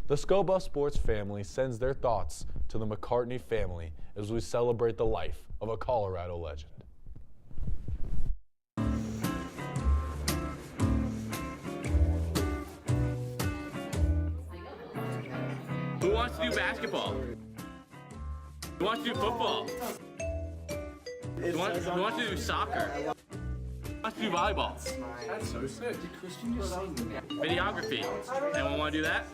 The Scobuff Sports family sends their thoughts to the McCartney family as we celebrate the life of a Colorado legend. Who wants to do basketball? Who wants to do football? Who wants to do soccer? Who wants to do volleyball? That's so sick. Videography. Anyone want to do that?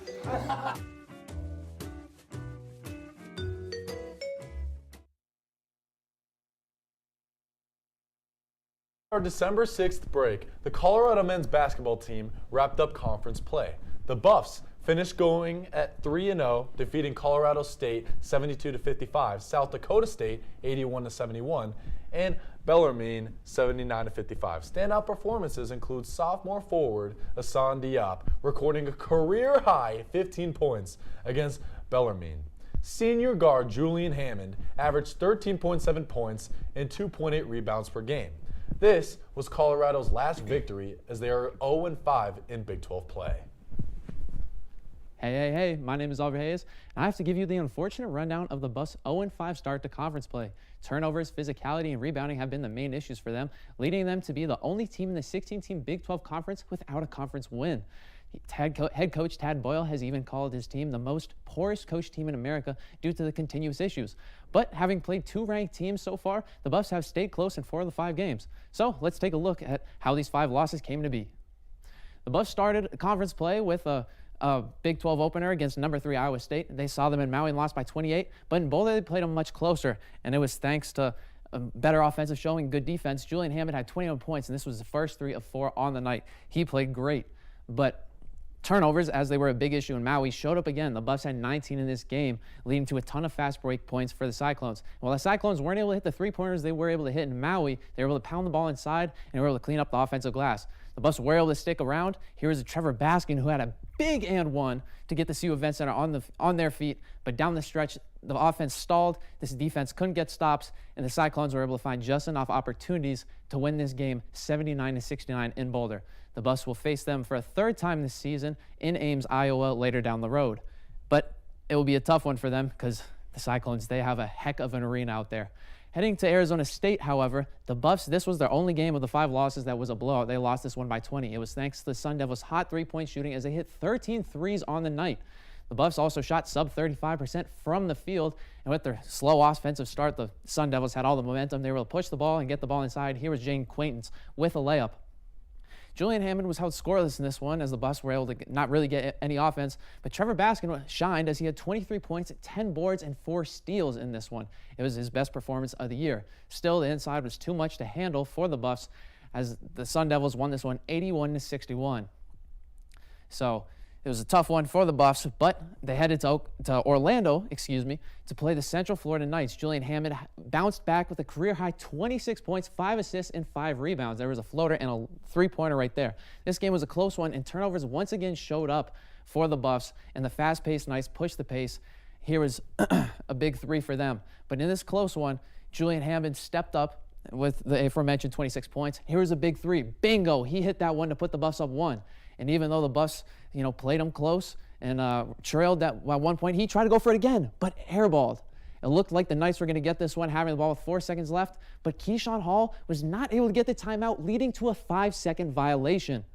Our December 6th break, the Colorado men's basketball team wrapped up conference play. The Buffs finished going at 3-0, defeating Colorado State 72-55, South Dakota State 81-71, and Bellarmine 79-55. Standout performances include sophomore forward Hassan Diop recording a career-high 15 points against Bellarmine. Senior guard Julian Hammond averaged 13.7 points and 2.8 rebounds per game. This was Colorado's last victory as they are 0-5 in Big 12 play. Hey, my name is Oliver Hayes, and I have to give you the unfortunate rundown of the Buffs' 0-5 start to conference play. Turnovers, physicality, and rebounding have been the main issues for them, leading them to be the only team in the 16-team Big 12 conference without a conference win. Head coach Tad Boyle has even called his team the most poorest coached team in America due to the continuous issues. But having played 2 ranked teams so far, the Buffs have stayed close in 4 of the 5 games. So let's take a look at how these 5 losses came to be. The Buffs started conference play with a Big 12 opener against number 3 Iowa State. They saw them in Maui and lost by 28, but in Boulder they played them much closer, and it was thanks to a better offensive showing, good defense. Julian Hammond had 21 points, and this was the first 3 of 4 on the night. He played great, but turnovers, as they were a big issue in Maui, showed up again. The Buffs had 19 in this game, leading to a ton of fast break points for the Cyclones. While the Cyclones weren't able to hit the 3-pointers they were able to hit in Maui, they were able to pound the ball inside and were able to clean up the offensive glass. The Buffs were able to stick around. Here was a Trevor Baskin who had a big and one to get the CU Event Center on their feet, but down the stretch, the offense stalled. This defense couldn't get stops, and the Cyclones were able to find just enough opportunities to win this game 79-69 in Boulder. The Buffs will face them for a 3rd time this season in Ames, Iowa, later down the road. But it will be a tough one for them because The Cyclones, they have a heck of an arena out there. Heading to Arizona State, however, the Buffs, this was their only game of the 5 losses that was a blowout. They lost this one by 20. It was thanks to the Sun Devils' hot 3-point shooting as they hit 13 threes on the night. The Buffs also shot sub 35% from the field, and with their slow offensive start, the Sun Devils had all the momentum. They were able to push the ball and get the ball inside. Here was Jane Quaintance with a layup. Julian Hammond was held scoreless in this one as the Buffs were able to not really get any offense, but Trevor Baskin shined as he had 23 points, 10 boards, and 4 steals in this one. It was his best performance of the year. Still, the inside was too much to handle for the Buffs as the Sun Devils won this one 81-61. So it was a tough one for the Buffs, but they headed to Orlando, to play the Central Florida Knights. Julian Hammond bounced back with a career-high 26 points, 5 assists, and 5 rebounds. There was a floater and a three-pointer right there. This game was a close one, and turnovers once again showed up for the Buffs, and the fast-paced Knights pushed the pace. Here was a big 3 for them. But in this close one, Julian Hammond stepped up with the aforementioned 26 points. Here was a big 3. Bingo! He hit that one to put the Buffs up 1. And even though the Buffs, played him close and trailed at one point, he tried to go for it again, but airballed. It looked like the Knights were going to get this one, having the ball with 4 seconds left, but Keyshawn Hall was not able to get the timeout, leading to a 5-second violation.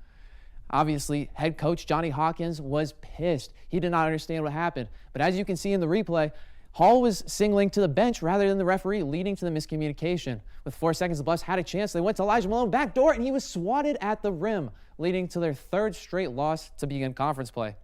Obviously, head coach Johnny Hawkins was pissed. He did not understand what happened. But as you can see in the replay, Hall was signaling to the bench rather than the referee, leading to the miscommunication. With 4 seconds, the Buffs had a chance. They went to Elijah Malone, backdoor, and he was swatted at the rim, leading to their 3rd straight loss to begin conference play.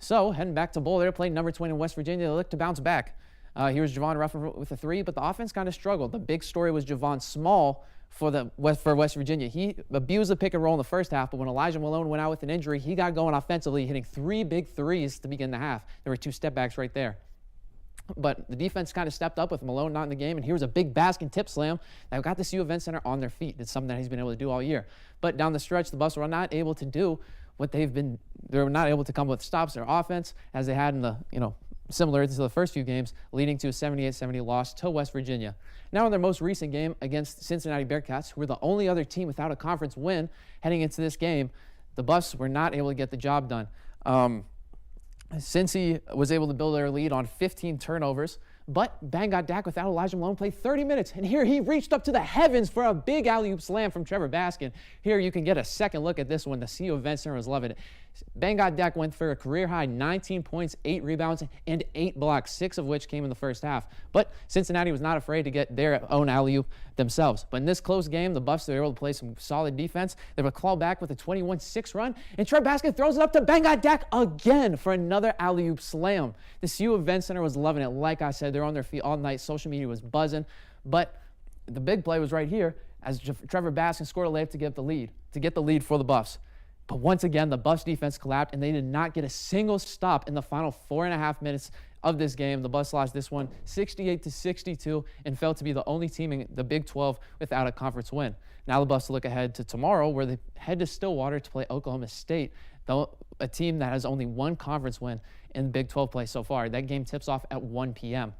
So, heading back to Boulder, playing number 20 in West Virginia, they looked to bounce back. Here's Javon Ruffin with a 3, but the offense kind of struggled. The big story was Javon Small for West Virginia. He abused the pick and roll in the first half, but when Elijah Malone went out with an injury, he got going offensively, hitting 3 big threes to begin the half. There were 2 step backs right there. But the defense kind of stepped up with Malone not in the game, and here was a big basket tip slam that got the CU Event Center on their feet. It's something that he's been able to do all year. But down the stretch, the Buffs were not able to do what they were not able to come with stops their offense as they had in the, similar to the first few games, leading to a 78-70 loss to West Virginia. Now in their most recent game against Cincinnati Bearcats, who were the only other team without a conference win heading into this game, the Buffs were not able to get the job done. Cincy was able to build their lead on 15 turnovers, but Bang got Dak without Elijah Malone, played 30 minutes, and here he reached up to the heavens for a big alley-oop slam from Trevor Baskin. Here you can get a second look at this one. The CU Event Center was loving it. Bang got Dak went for a career-high 19 points, 8 rebounds, and 8 blocks, 6 of which came in the first half. But Cincinnati was not afraid to get their own alley-oop themselves. But in this close game, the Buffs were able to play some solid defense. They were clawed back with a 21-6 run, and Trevor Baskin throws it up to Bang got Dak again for another alley-oop slam. The CU Event Center was loving it. Like I said, they're on their feet all night. Social media was buzzing. But the big play was right here as Trevor Baskin scored a layup to get the lead for the Buffs. But once again, the Buffs defense collapsed, and they did not get a single stop in the final 4.5 minutes of this game. The Buffs lost this one 68-62 and fell to be the only team in the Big 12 without a conference win. Now the Buffs look ahead to tomorrow, where they head to Stillwater to play Oklahoma State, a team that has only 1 conference win in Big 12 play so far. That game tips off at 1 p.m.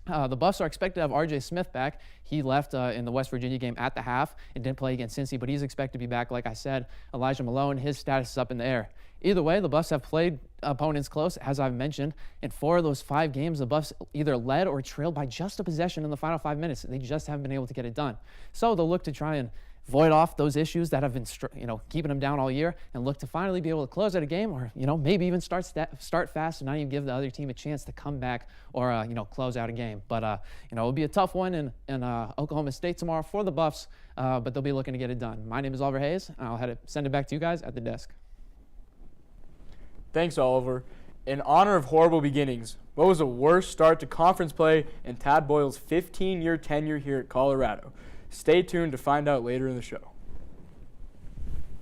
The Buffs are expected to have R.J. Smith back. He left in the West Virginia game at the half and didn't play against Cincy, but he's expected to be back. Like I said, Elijah Malone, his status is up in the air. Either way, the Buffs have played opponents close, as I've mentioned. In 4 of those 5 games, the Buffs either led or trailed by just a possession in the final 5 minutes. They just haven't been able to get it done. So they'll look to try and void off those issues that have been keeping them down all year and look to finally be able to close out a game, or maybe even start fast and not even give the other team a chance to come back or close out a game. But it'll be a tough one in Oklahoma State tomorrow for the Buffs, but they'll be looking to get it done. My name is Oliver Hayes, and I'll send it back to you guys at the desk. Thanks, Oliver. In honor of horrible beginnings, what was the worst start to conference play in Tad Boyle's 15-year tenure here at Colorado? Stay tuned to find out later in the show.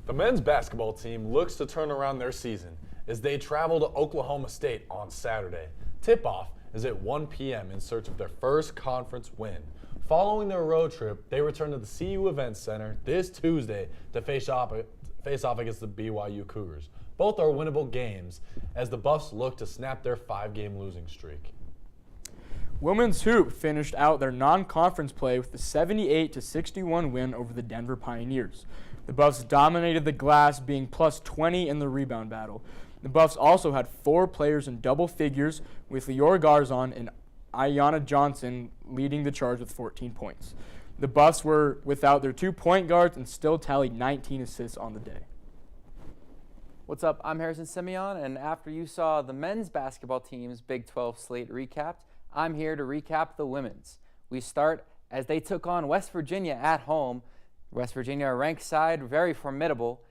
The men's basketball team looks to turn around their season as they travel to Oklahoma State on Saturday. Tip-off is at 1 p.m. in search of their first conference win. Following their road trip, they return to the CU Event Center this Tuesday to face off against the BYU Cougars. Both are winnable games as the Buffs look to snap their 5-game losing streak. Women's hoop finished out their non-conference play with a 78-61 win over the Denver Pioneers. The Buffs dominated the glass, being plus 20 in the rebound battle. The Buffs also had 4 players in double figures, with Lior Garzon and Ayanna Johnson leading the charge with 14 points. The Buffs were without their 2 point guards and still tallied 19 assists on the day. What's up? I'm Harrison Simeon, and after you saw the men's basketball team's Big 12 slate recapped, I'm here to recap the women's. We start as they took on West Virginia at home. West Virginia, a ranked side, very formidable,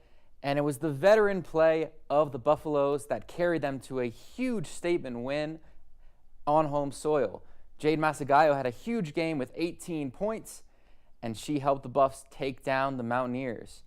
and it was the veteran play of the Buffaloes that carried them to a huge statement win on home soil. Jade Masagayo had a huge game with 18 points, and she helped the Buffs take down the Mountaineers.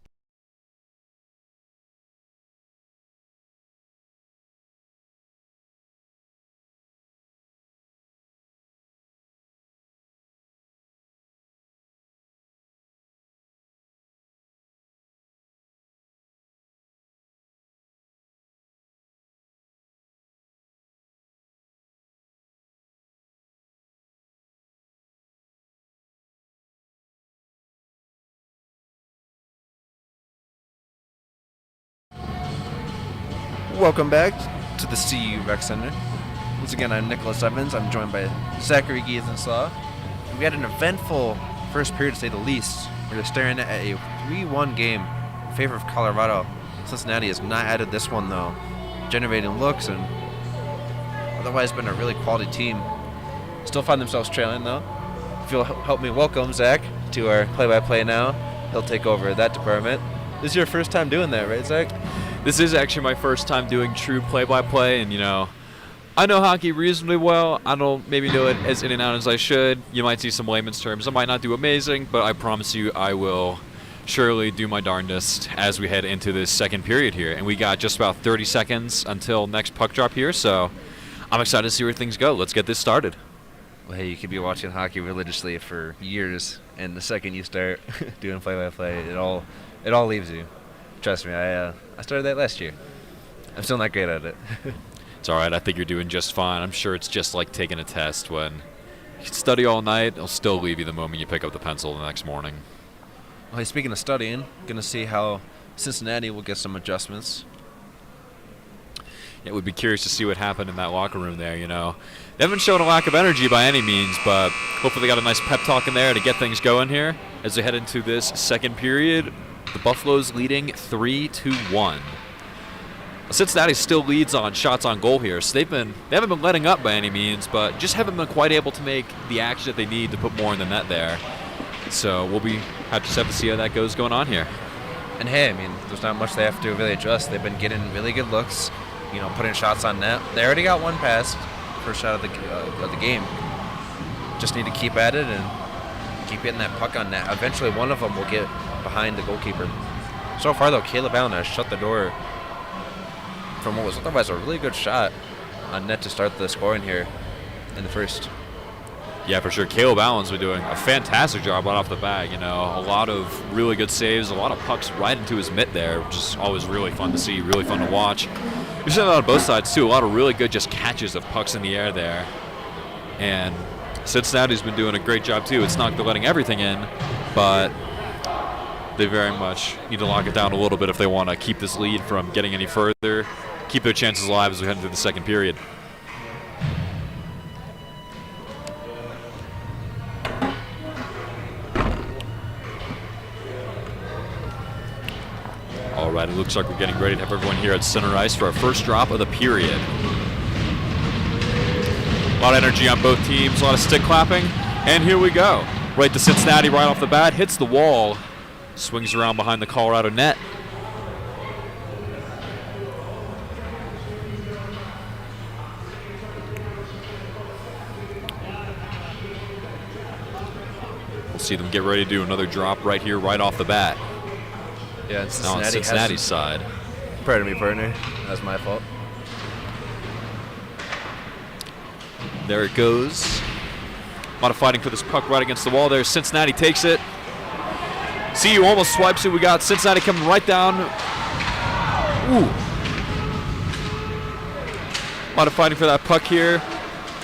Welcome back to the CU Rec Center. Once again, I'm Nicholas Evans. I'm joined by Zachary Giesenslaw. We had an eventful first period, to say the least. We were staring at a 3-1 game in favor of Colorado. Cincinnati has not added this one, though, generating looks and otherwise been a really quality team. Still find themselves trailing, though. If you'll help me welcome Zach to our play-by-play now, he'll take over that department. This is your first time doing that, right, Zach? This is actually my first time doing true play-by-play, and I know hockey reasonably well. I don't maybe know it as in and out as I should. You might see some layman's terms. I might not do amazing, but I promise you I will surely do my darndest as we head into this second period here. And we got just about 30 seconds until next puck drop here, so I'm excited to see where things go. Let's get this started. Well, hey, you could be watching hockey religiously for years, and the second you start doing play-by-play, it all leaves you. Trust me, I started that last year. I'm still not great at it. It's all right. I think you're doing just fine. I'm sure it's just like taking a test when you can study all night. It'll still leave you the moment you pick up the pencil the next morning. Well, hey, speaking of studying, going to see how Cincinnati will get some adjustments. Yeah, we'd be curious to see what happened in that locker room there, They haven't shown a lack of energy by any means, but hopefully they got a nice pep talk in there to get things going here as they head into this second period. The Buffaloes leading 3-1. Cincinnati still leads on shots on goal here. So they haven't been letting up by any means, but just haven't been quite able to make the action that they need to put more in the net there. So we'll have to see how that goes going on here. And hey, there's not much they have to really adjust. They've been getting really good looks, putting shots on net. They already got one pass, first shot of the game. Just need to keep at it and keep getting that puck on net. Eventually, one of them will get behind the goalkeeper. So far, though, Caleb Allen has shut the door from what was otherwise a really good shot on net to start the scoring here in the first. Yeah, for sure. Caleb Allen's been doing a fantastic job right off the bat. A lot of really good saves, a lot of pucks right into his mitt there, which is always really fun to see, really fun to watch. We've seen that on both sides, too. A lot of really good just catches of pucks in the air there. And Cincinnati's been doing a great job, too. It's not letting everything in, but they very much need to lock it down a little bit if they want to keep this lead from getting any further, keep their chances alive as we head into the second period. All right, it looks like we're getting ready to have everyone here at center ice for our first drop of the period. A lot of energy on both teams, a lot of stick clapping, and here we go. Right to Cincinnati right off the bat, hits the wall. Swings around behind the Colorado net. We'll see them get ready to do another drop right here, right off the bat. Yeah, and Now on Cincinnati's side. Pardon me, partner. That's my fault. There it goes. A lot of fighting for this puck right against the wall there. Cincinnati takes it. CU almost swipes it. We got Cincinnati coming right down. Ooh. A lot of fighting for that puck here.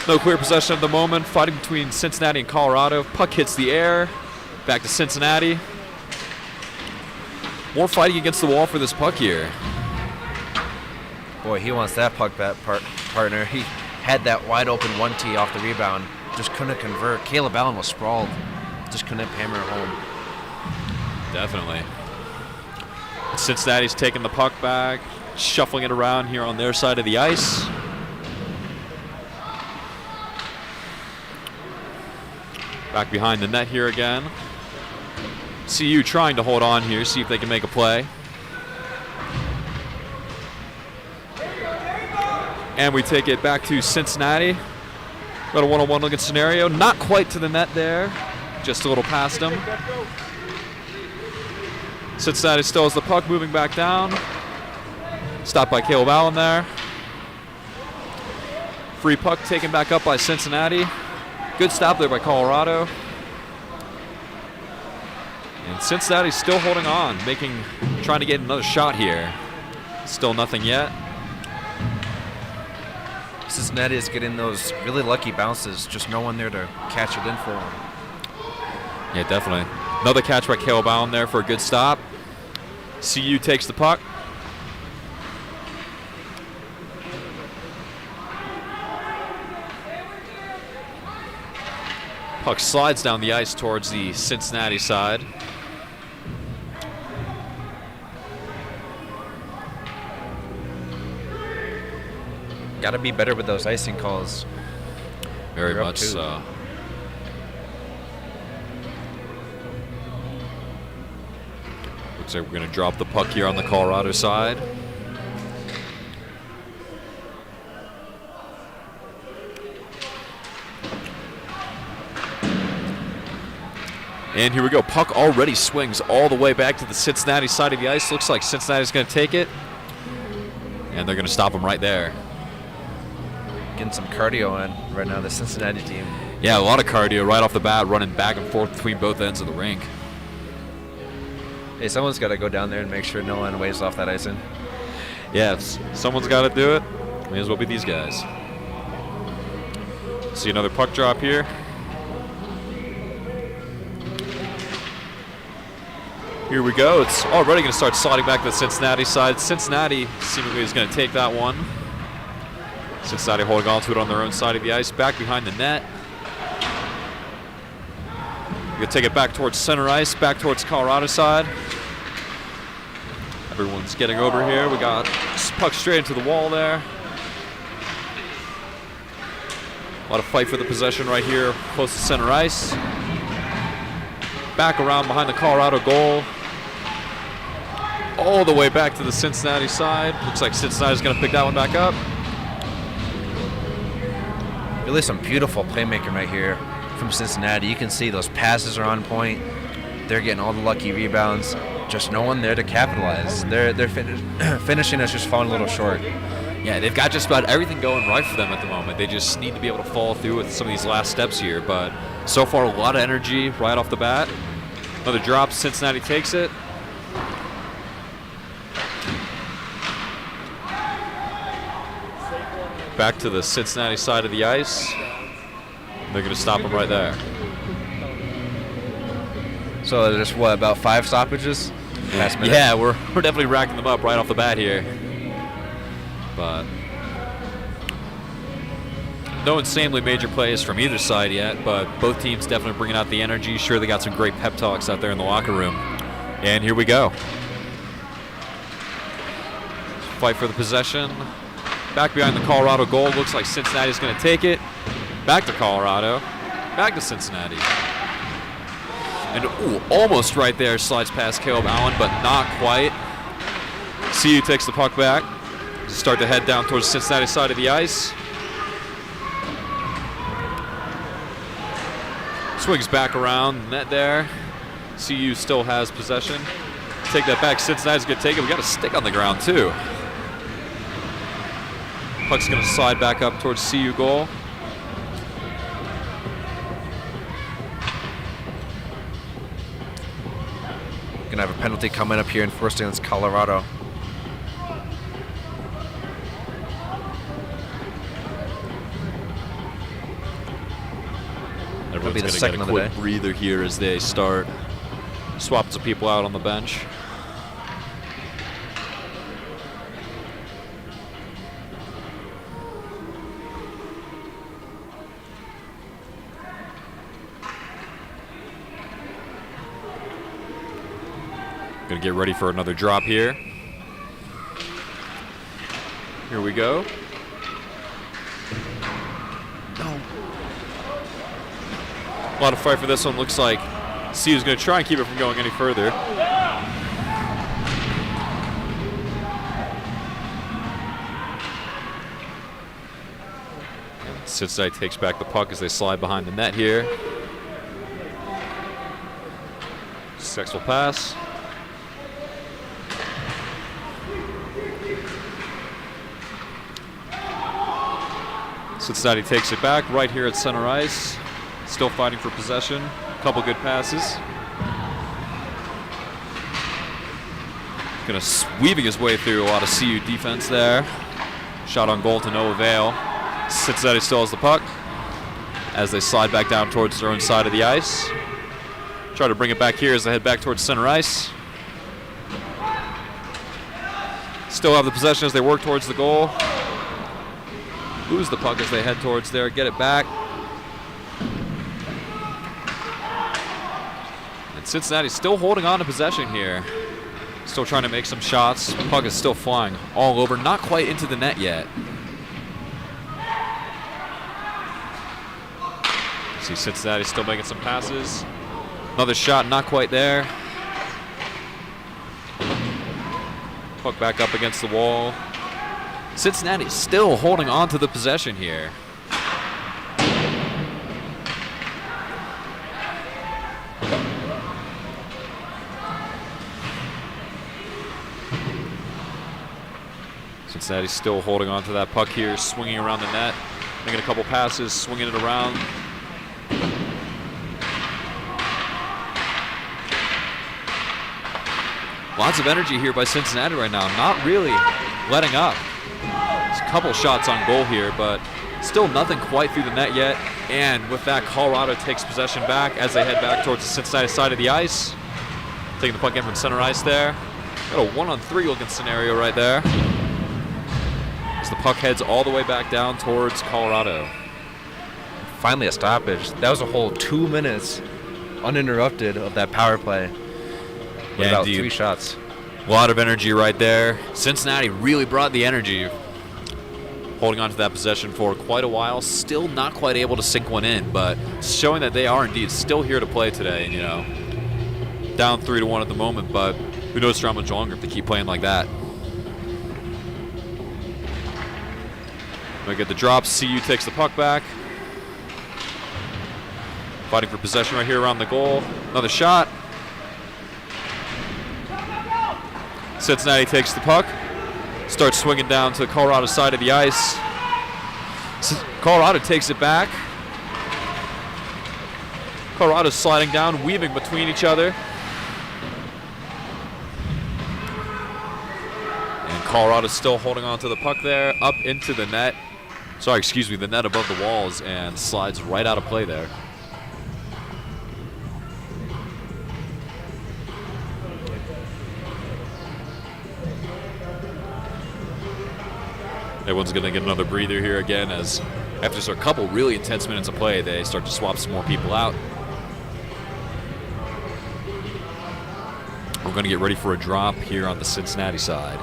No clear possession at the moment. Fighting between Cincinnati and Colorado. Puck hits the air. Back to Cincinnati. More fighting against the wall for this puck here. Boy, he wants that puck back, partner. He had that wide open 1T off the rebound. just couldn't convert. Caleb Allen was sprawled, just couldn't hammer it home. Definitely. Cincinnati's taking the puck back, shuffling it around here on their side of the ice. Back behind the net here again. CU trying to hold on here, see if they can make a play. And we take it back to Cincinnati. Got a one-on-one looking scenario. Not quite to the net there, just a little past him. Cincinnati still has the puck, moving back down. Stopped by Caleb Allen there. Free puck taken back up by Cincinnati. Good stop there by Colorado. And Cincinnati's still holding on, trying to get another shot here. Still nothing yet. Cincinnati is getting those really lucky bounces, just no one there to catch it in for them. Yeah, definitely. Another catch by Caleb Allen there for a good stop. CU takes the puck. Puck slides down the ice towards the Cincinnati side. Got to be better with those icing calls. Very You're up much two. so. Looks like we're going to drop the puck here on the Colorado side. And here we go. Puck already swings all the way back to the Cincinnati side of the ice. Looks like Cincinnati's going to take it. And they're going to stop him right there. Getting some cardio on right now, the Cincinnati team. Yeah, a lot of cardio right off the bat, running back and forth between both ends of the rink. Hey, someone's got to go down there and make sure no one waves off that icing. Yeah, if someone's got to do it. May as well be these guys. See another puck drop here. Here we go. It's already going to start sliding back to the Cincinnati side. Cincinnati seemingly is going to take that one. Cincinnati holding on to it on their own side of the ice, back behind the net. You'll take it back towards center ice, back towards Colorado side. Everyone's getting over here. We got puck straight into the wall there. A lot of fight for the possession right here, close to center ice. Back around behind the Colorado goal. All the way back to the Cincinnati side. Looks like Cincinnati's going to pick that one back up. Really some beautiful playmaking right here from Cincinnati. You can see those passes are on point. They're getting all the lucky rebounds. Just no one there to capitalize. Their finishing has just fallen a little short. Yeah, they've got just about everything going right for them at the moment. They just need to be able to follow through with some of these last steps here. But so far, a lot of energy right off the bat. Another drop. Cincinnati takes it. Back to the Cincinnati side of the ice. They're going to stop him right there. So there's what, about 5 stoppages? Last minute? Yeah, we're definitely racking them up right off the bat here. But no insanely major plays from either side yet, but both teams definitely bringing out the energy. Sure, they got some great pep talks out there in the locker room. And here we go. Fight for the possession. Back behind the Colorado goal. Looks like Cincinnati's going to take it. Back to Colorado. Back to Cincinnati. And ooh, almost right there. Slides past Caleb Allen, but not quite. CU takes the puck back. Start to head down towards the Cincinnati side of the ice. Swings back around the net there. CU still has possession. Take that back. Cincinnati's going to take it. We got a stick on the ground, too. Puck's going to slide back up towards CU goal. Going to have a penalty coming up here enforced against Colorado. Everyone's be the going to second get a of the quick day. breather here as they start. Swap some people out on the bench. Gonna get ready for another drop here. Here we go. No. A lot of fight for this one. Looks like CU's gonna try and keep it from going any further. Cincinnati takes back the puck as they slide behind the net here. Successful pass. Cincinnati takes it back right here at center ice. Still fighting for possession. A couple good passes. Weaving his way through a lot of CU defense there. Shot on goal to no avail. Cincinnati still has the puck as they slide back down towards their own side of the ice. Try to bring it back here as they head back towards center ice. Still have the possession as they work towards the goal. Lose the puck as they head towards there, get it back. And Cincinnati still holding on to possession here. Still trying to make some shots. Puck is still flying all over, not quite into the net yet. See Cincinnati still making some passes. Another shot, not quite there. Puck back up against the wall. Cincinnati still holding on to the possession here. Cincinnati still holding on to that puck here, swinging around the net, making a couple passes, swinging it around. Lots of energy here by Cincinnati right now, not really letting up. There's a couple shots on goal here, but still nothing quite through the net yet. And with that, Colorado takes possession back as they head back towards the Cincinnati side of the ice. Taking the puck in from center ice there. Got a 1-on-3 looking scenario right there. As the puck heads all the way back down towards Colorado. Finally a stoppage. That was a whole 2 minutes uninterrupted of that power play. With about 3 shots. A lot of energy right there. Cincinnati really brought the energy. Holding on to that possession for quite a while. Still not quite able to sink one in, but showing that they are indeed still here to play today. You know, down 3-1 at the moment, but who knows for how much longer if they keep playing like that. Gonna get the drop. CU takes the puck back. Fighting for possession right here around the goal. Another shot. Cincinnati takes the puck. Starts swinging down to Colorado's side of the ice. Colorado takes it back. Colorado's sliding down, weaving between each other. And Colorado's still holding on to the puck there, up into the net. Sorry, excuse me, the net above the walls, and slides right out of play there. Everyone's going to get another breather here again as after just a couple really intense minutes of play, they start to swap some more people out. We're going to get ready for a drop here on the Cincinnati side.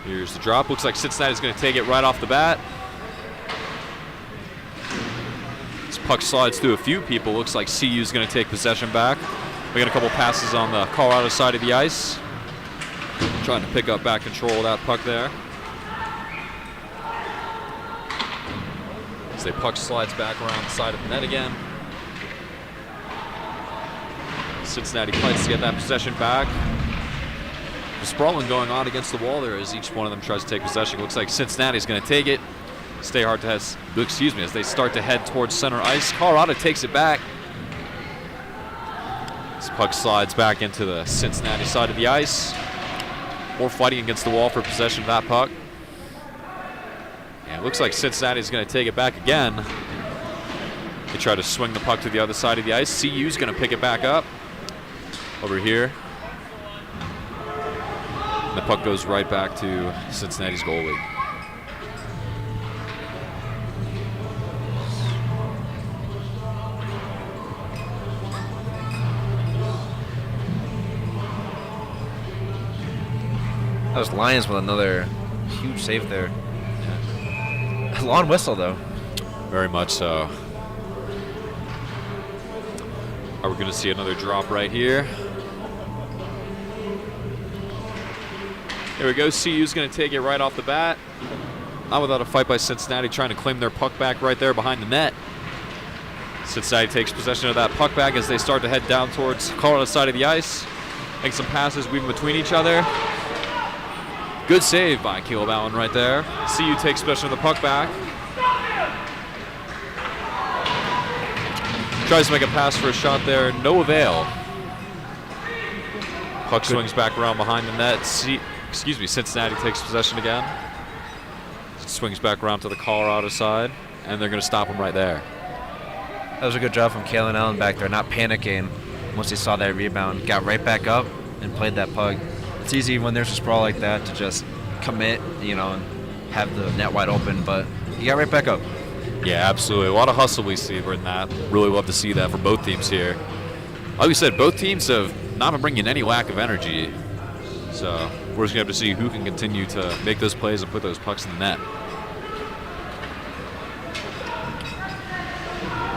Here's the drop. Looks like Cincinnati's going to take it right off the bat. Puck slides through a few people. Looks like CU's going to take possession back. We got a couple passes on the Colorado side of the ice. Trying to pick up back control of that puck there. As the puck slides back around the side of the net again. Cincinnati fights to get that possession back. The sprawling going on against the wall there as each one of them tries to take possession. Looks like Cincinnati's going to take it. Stay hard to as they start to head towards center ice. Colorado takes it back. This puck slides back into the Cincinnati side of the ice. More fighting against the wall for possession of that puck. And it looks like Cincinnati's going to take it back again. They try to swing the puck to the other side of the ice. CU's going to pick it back up over here. And the puck goes right back to Cincinnati's goalie. That was Lions with another huge save there. Yeah. Long whistle, though. Very much so. Are we going to see another drop right here? Here we go. CU's going to take it right off the bat. Not without a fight by Cincinnati trying to claim their puck back right there behind the net. Cincinnati takes possession of that puck back as they start to head down towards Colorado's side of the ice. Make some passes weaving between each other. Good save by Caleb Allen right there. CU takes possession of the puck back. Tries to make a pass for a shot there. No avail. Puck swings back around behind the net. Cincinnati takes possession again. Swings back around to the Colorado side, and they're going to stop him right there. That was a good job from Kalen Allen back there, not panicking once he saw that rebound. Got right back up and played that puck. It's easy when there's a sprawl like that to just commit, and have the net wide open, but he got right back up. Yeah, absolutely. A lot of hustle we see in that. Really love to see that for both teams here. Like we said, both teams have not been bringing any lack of energy. So we're just going to have to see who can continue to make those plays and put those pucks in the net.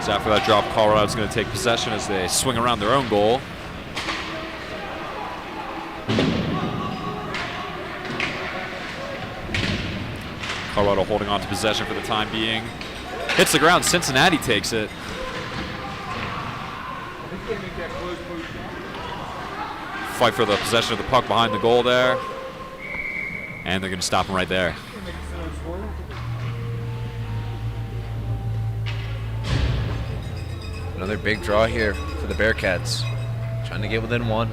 So after that drop, Colorado's going to take possession as they swing around their own goal. Colorado holding on to possession for the time being. Hits the ground. Cincinnati takes it. Fight for the possession of the puck behind the goal there. And they're going to stop him right there. Another big draw here for the Bearcats. Trying to get within one.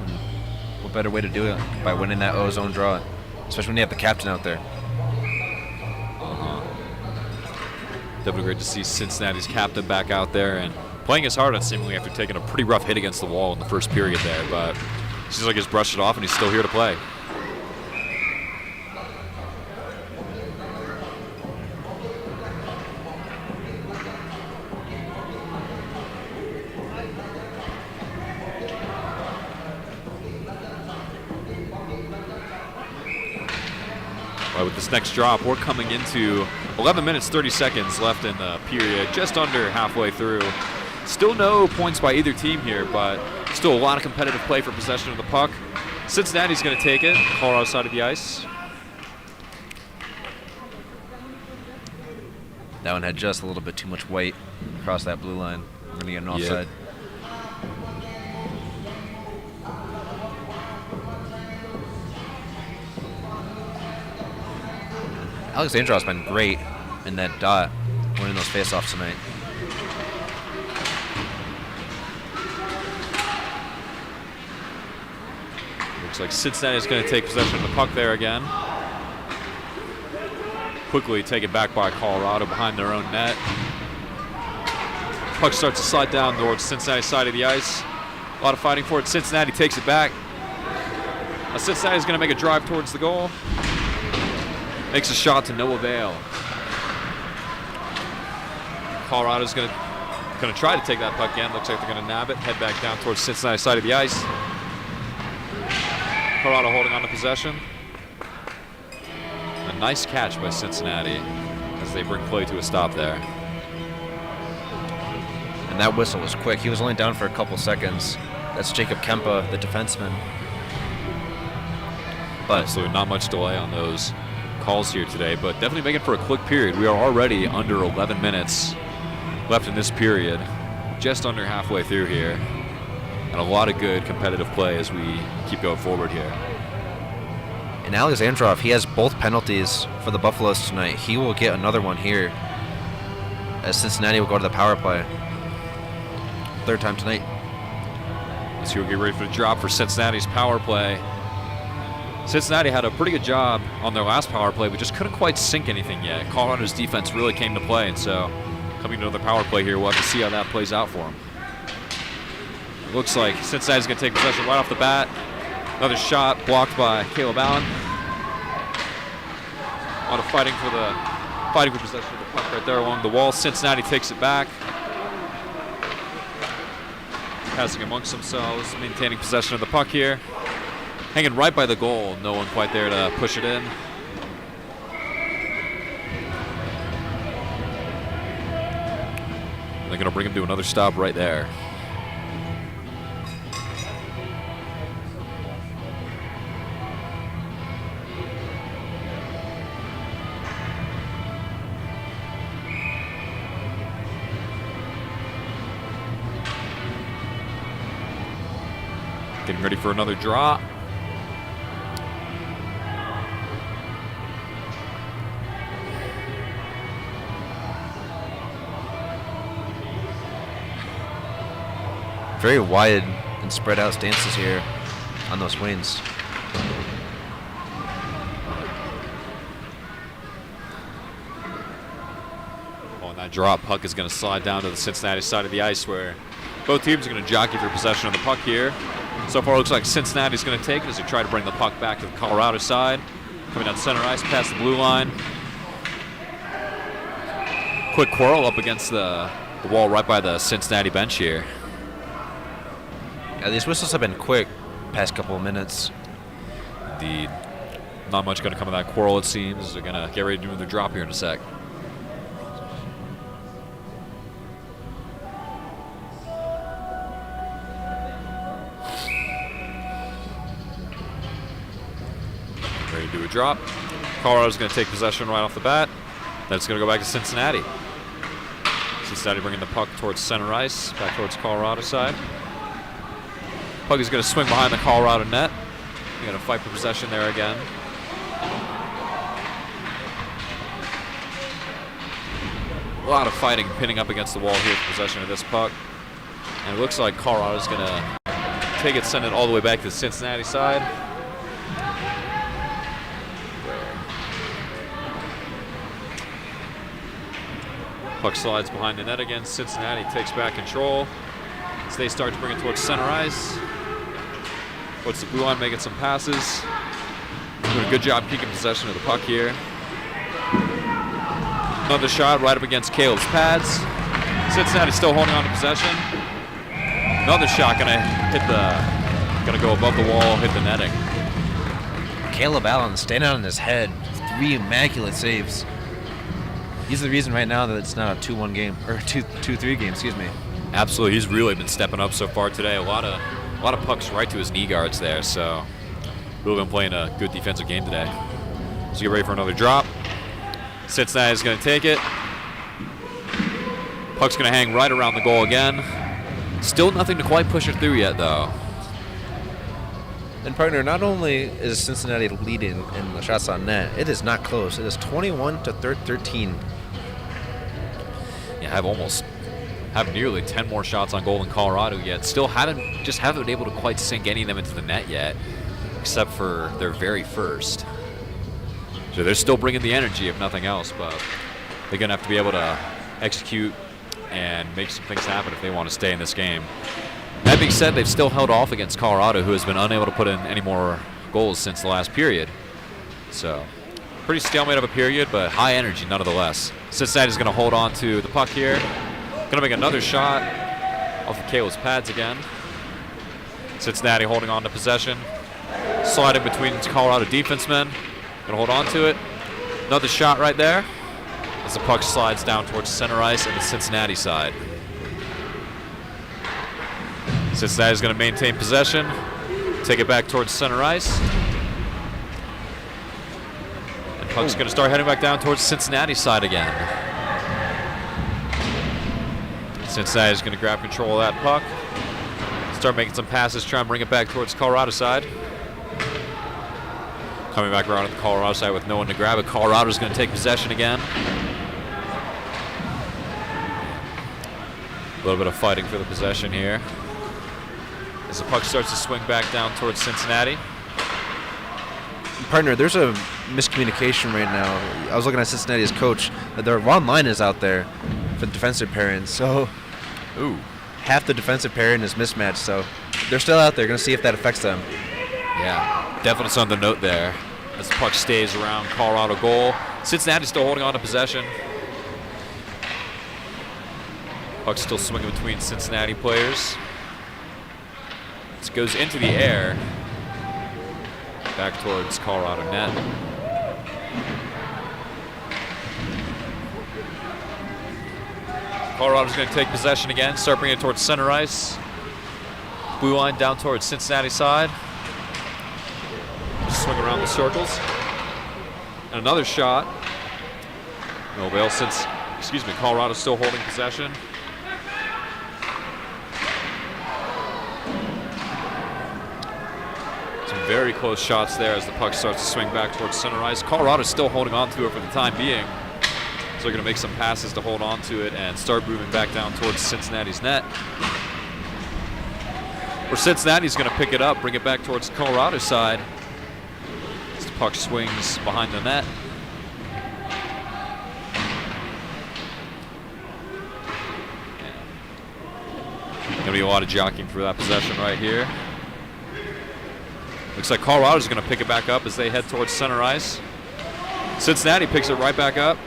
What better way to do it by winning that O-zone draw, especially when you have the captain out there. Definitely great to see Cincinnati's captain back out there and playing his heart on seemingly after taking a pretty rough hit against the wall in the first period there, but it seems like he's brushed it off and he's still here to play. Right, with this next drop, we're coming into 11 minutes, 30 seconds left in the period, just under halfway through. Still no points by either team here, but still a lot of competitive play for possession of the puck. Cincinnati's going to take it, Colorado side of the ice. That one had just a little bit too much weight across that blue line. We're going to get an offside. Yep. Alexandrov's been great in that dot, winning those faceoffs tonight. Looks like Cincinnati's going to take possession of the puck there again. Quickly taken back by Colorado behind their own net. Puck starts to slide down towards Cincinnati's side of the ice. A lot of fighting for it. Cincinnati takes it back. Cincinnati's going to make a drive towards the goal. Makes a shot to no avail. Colorado's going to try to take that puck in. Looks like they're going to nab it. Head back down towards Cincinnati's side of the ice. Colorado holding on to possession. A nice catch by Cincinnati as they bring play to a stop there. And that whistle was quick. He was only down for a couple seconds. That's Jacob Kempa, the defenseman. But absolutely not much delay on those calls here today, but definitely making for a quick period. We are already under 11 minutes left in this period, just under halfway through here, and a lot of good competitive play as we keep going forward here. And Alexandrov, he has both penalties for the Buffaloes tonight. He will get another one here as Cincinnati will go to the power play. Third time tonight. Let's see, we'll get ready for the drop for Cincinnati's power play. Cincinnati had a pretty good job on their last power play, but just couldn't quite sink anything yet. Colorado's defense really came to play, and so coming to another power play here, we'll have to see how that plays out for them. It looks like Cincinnati's going to take possession right off the bat. Another shot blocked by Caleb Allen. A lot of fighting for possession of the puck right there along the wall. Cincinnati takes it back. Passing amongst themselves, maintaining possession of the puck here. hanging right by the goal. No one quite there to push it in. They're going to bring him to another stop right there. Getting ready for another draw. Very wide and spread out stances here on those wings. Oh, and that drop puck is going to slide down to the Cincinnati side of the ice, where both teams are going to jockey for possession of the puck here. So far, it looks like Cincinnati's going to take it as they try to bring the puck back to the Colorado side. Coming down center ice past the blue line. Quick quarrel up against the wall right by the Cincinnati bench here. Yeah, these whistles have been quick past couple of minutes. Indeed. Not much going to come of that quarrel, it seems. They're going to get ready to do their drop here in a sec. Ready to do a drop. Colorado's going to take possession right off the bat. Then it's going to go back to Cincinnati. Cincinnati bringing the puck towards center ice, back towards Colorado side. Puck is going to swing behind the Colorado net. They're going to fight for possession there again. A lot of fighting, pinning up against the wall here for possession of this puck. And it looks like Colorado's going to take it, send it all the way back to the Cincinnati side. Puck slides behind the net again. Cincinnati takes back control as they start to bring it towards center ice. What's the blue line making some passes. Doing a good job keeping possession of the puck here. Another shot right up against Caleb's pads. Cincinnati still holding on to possession. Another shot gonna go above the wall, hit the netting. Caleb Allen standing on his head, 3 immaculate saves. He's the reason right now that it's not a 2-1 game, or 2-3 game, excuse me. Absolutely, he's really been stepping up so far today. A lot of pucks right to his knee guards there, so really been playing a good defensive game today. So get ready for another drop. Cincinnati's going to take it. Puck's going to hang right around the goal again. Still nothing to quite push it through yet, though. And partner, not only is Cincinnati leading in the shots on net, it is not close. It is 21-13. Yeah, have nearly 10 more shots on goal than Colorado yet. Still haven't been able to quite sink any of them into the net yet, except for their very first. So they're still bringing the energy, if nothing else, but they're going to have to be able to execute and make some things happen if they want to stay in this game. That being said, they've still held off against Colorado, who has been unable to put in any more goals since the last period. So pretty stalemate of a period, but high energy nonetheless. Cincinnati's going to hold on to the puck here. Going to make another shot off of Caleb's pads again. Cincinnati holding on to possession. Sliding between Colorado defensemen. Going to hold on to it. Another shot right there as the puck slides down towards center ice and the Cincinnati side. Cincinnati's going to maintain possession. Take it back towards center ice. And puck's going to start heading back down towards Cincinnati side again. Cincinnati's going to grab control of that puck. Start making some passes, try and bring it back towards Colorado side. Coming back around to the Colorado side with no one to grab it. Colorado's going to take possession again. A little bit of fighting for the possession here as the puck starts to swing back down towards Cincinnati. Partner, there's a miscommunication right now. I was looking at Cincinnati's coach. Their one line is out there for the defensive pairing, so half the defensive pairing is mismatched, so they're still out there. Going to see if that affects them. Yeah, definitely something to note there as the puck stays around Colorado goal. Cincinnati's still holding on to possession. Puck still swinging between Cincinnati players. This goes into the air. back towards Colorado net. Colorado's going to take possession again, start bringing it towards center ice. Blue line down towards Cincinnati side. Just swing around the circles. And another shot. No avail since, Colorado's still holding possession. Some very close shots there as the puck starts to swing back towards center ice. Colorado's still holding on to it for the time being. So they're going to make some passes to hold on to it and start moving back down towards Cincinnati's net. Where Cincinnati's going to pick it up, bring it back towards Colorado's side. As the puck swings behind the net. Going to be a lot of jockeying for that possession right here. Looks like Colorado's going to pick it back up as they head towards center ice. Cincinnati picks it right back up.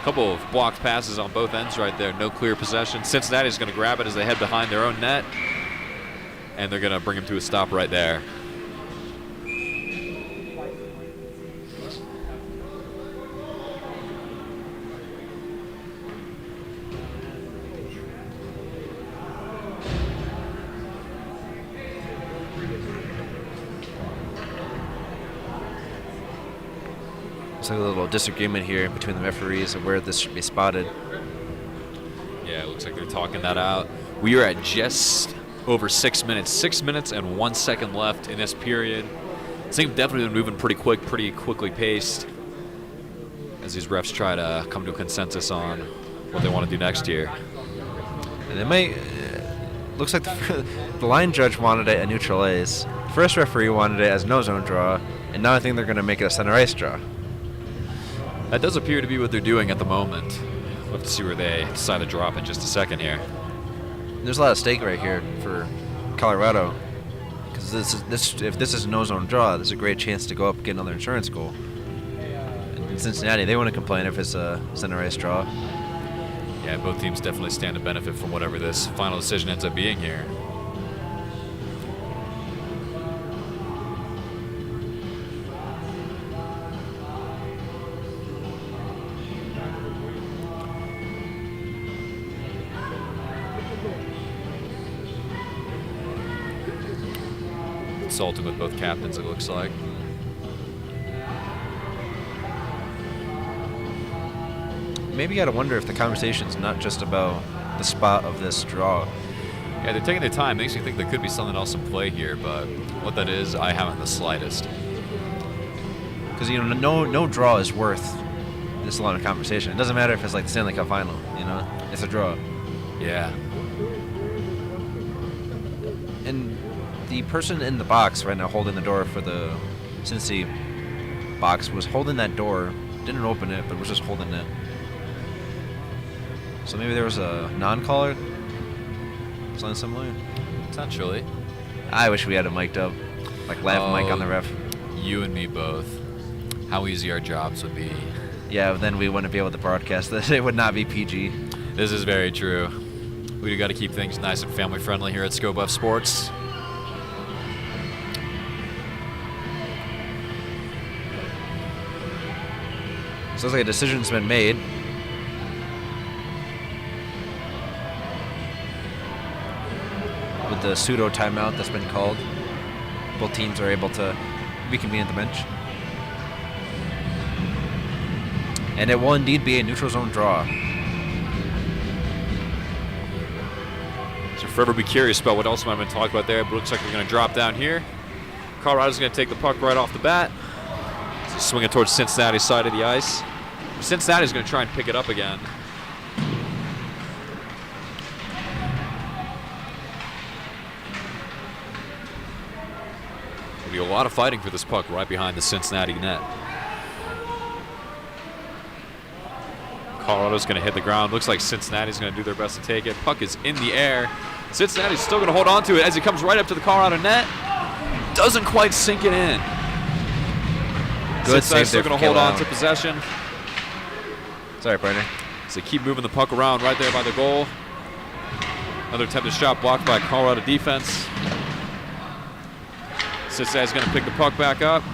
Couple of blocked passes on both ends right there. No clear possession. Cincinnati's going to grab it as they head behind their own net. And they're going to bring him to a stop right there. It's like a little disagreement here between the referees of where this should be spotted. Yeah, it looks like they're talking that out. We are at just over 6 minutes. 6 minutes and 1 second left in this period. This thing definitely been moving pretty quickly paced as these refs try to come to a consensus on what they want to do next year. And it might, looks like the line judge wanted it a neutral ice. First referee wanted it as no zone draw, and now I think they're going to make it a center ice draw. That does appear to be what they're doing at the moment. We'll have to see where they decide to drop in just a second here. There's a lot of stake right here for Colorado, because if this is a no zone draw, there's a great chance to go up and get another insurance goal. And in Cincinnati, they wouldn't complain if it's a center ice draw. Yeah, both teams definitely stand to benefit from whatever this final decision ends up being here. Consulting with both captains, it looks like. Maybe you gotta wonder if the conversation's not just about the spot of this draw. Yeah, they're taking their time. Makes me think there could be something else in play here, but what that is, I haven't the slightest. Because no draw is worth this long of conversation. It doesn't matter if it's like the Stanley Cup final, it's a draw. Yeah. And the person in the box right now holding the door for the Cincy box was holding that door, didn't open it, but was just holding it. So maybe there was a non-caller? Something similar? Potentially. I wish we had it mic'd up. Like live mic on the ref. You and me both. How easy our jobs would be. Yeah, then we wouldn't be able to broadcast this. It would not be PG. This is very true. We got to keep things nice and family friendly here at ScoBuff Sports. Sounds like a decision's been made. With the pseudo timeout that's been called, both teams are able to reconvene at the bench. And it will indeed be a neutral zone draw. So forever be curious about what else might have been talked about there, but it looks like we're going to drop down here. Colorado's going to take the puck right off the bat. So swing it towards Cincinnati's side of the ice. Cincinnati's going to try and pick it up again. There'll be a lot of fighting for this puck right behind the Cincinnati net. Colorado's going to hit the ground. Looks like Cincinnati's going to do their best to take it. Puck is in the air. Cincinnati's still going to hold on to it as he comes right up to the Colorado net. Doesn't quite sink it in. Good Cincinnati's save still there going for to hold on Kayla to possession. Sorry, partner. So they keep moving the puck around right there by the goal. Another attempted shot blocked by Colorado defense. Cincinnati's going to pick the puck back up.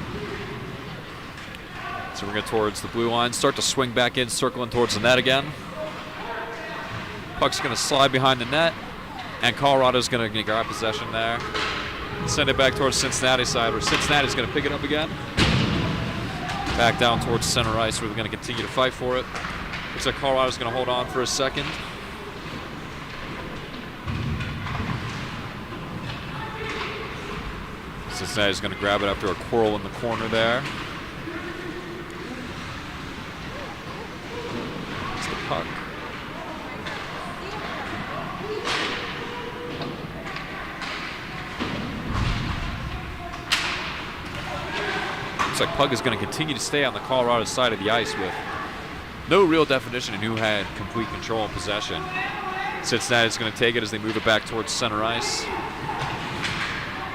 So we're going towards the blue line, start to swing back in, circling towards the net again. Puck's going to slide behind the net, and Colorado's going to grab possession there. Send it back towards Cincinnati side, where Cincinnati's going to pick it up again. Back down towards center ice, where they're going to continue to fight for it. Looks like Colorado's going to hold on for a second. Cincinnati's going to grab it after a quarrel in the corner there. It's the puck. Looks like puck is going to continue to stay on the Colorado side of the ice with no real definition in who had complete control and possession. Cincinnati's going to take it as they move it back towards center ice.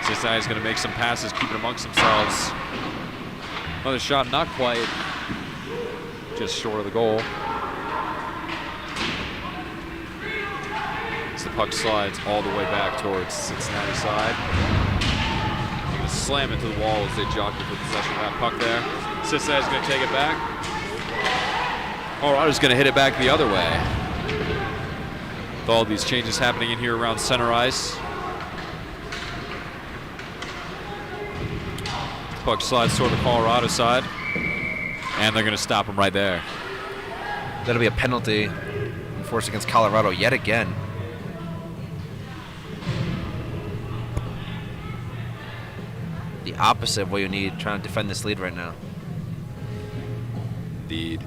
Cincinnati's going to make some passes, keep it amongst themselves. Another shot, not quite, just short of the goal. As the puck slides all the way back towards Cincinnati side. They're going to slam into the wall as they jockey for possession of that puck there. Cincinnati's going to take it back. Colorado's going to hit it back the other way. With all these changes happening in here around center ice. Puck slides toward the Colorado side, and they're going to stop him right there. That'll be a penalty enforced against Colorado yet again. The opposite of what you need trying to defend this lead right now. Indeed.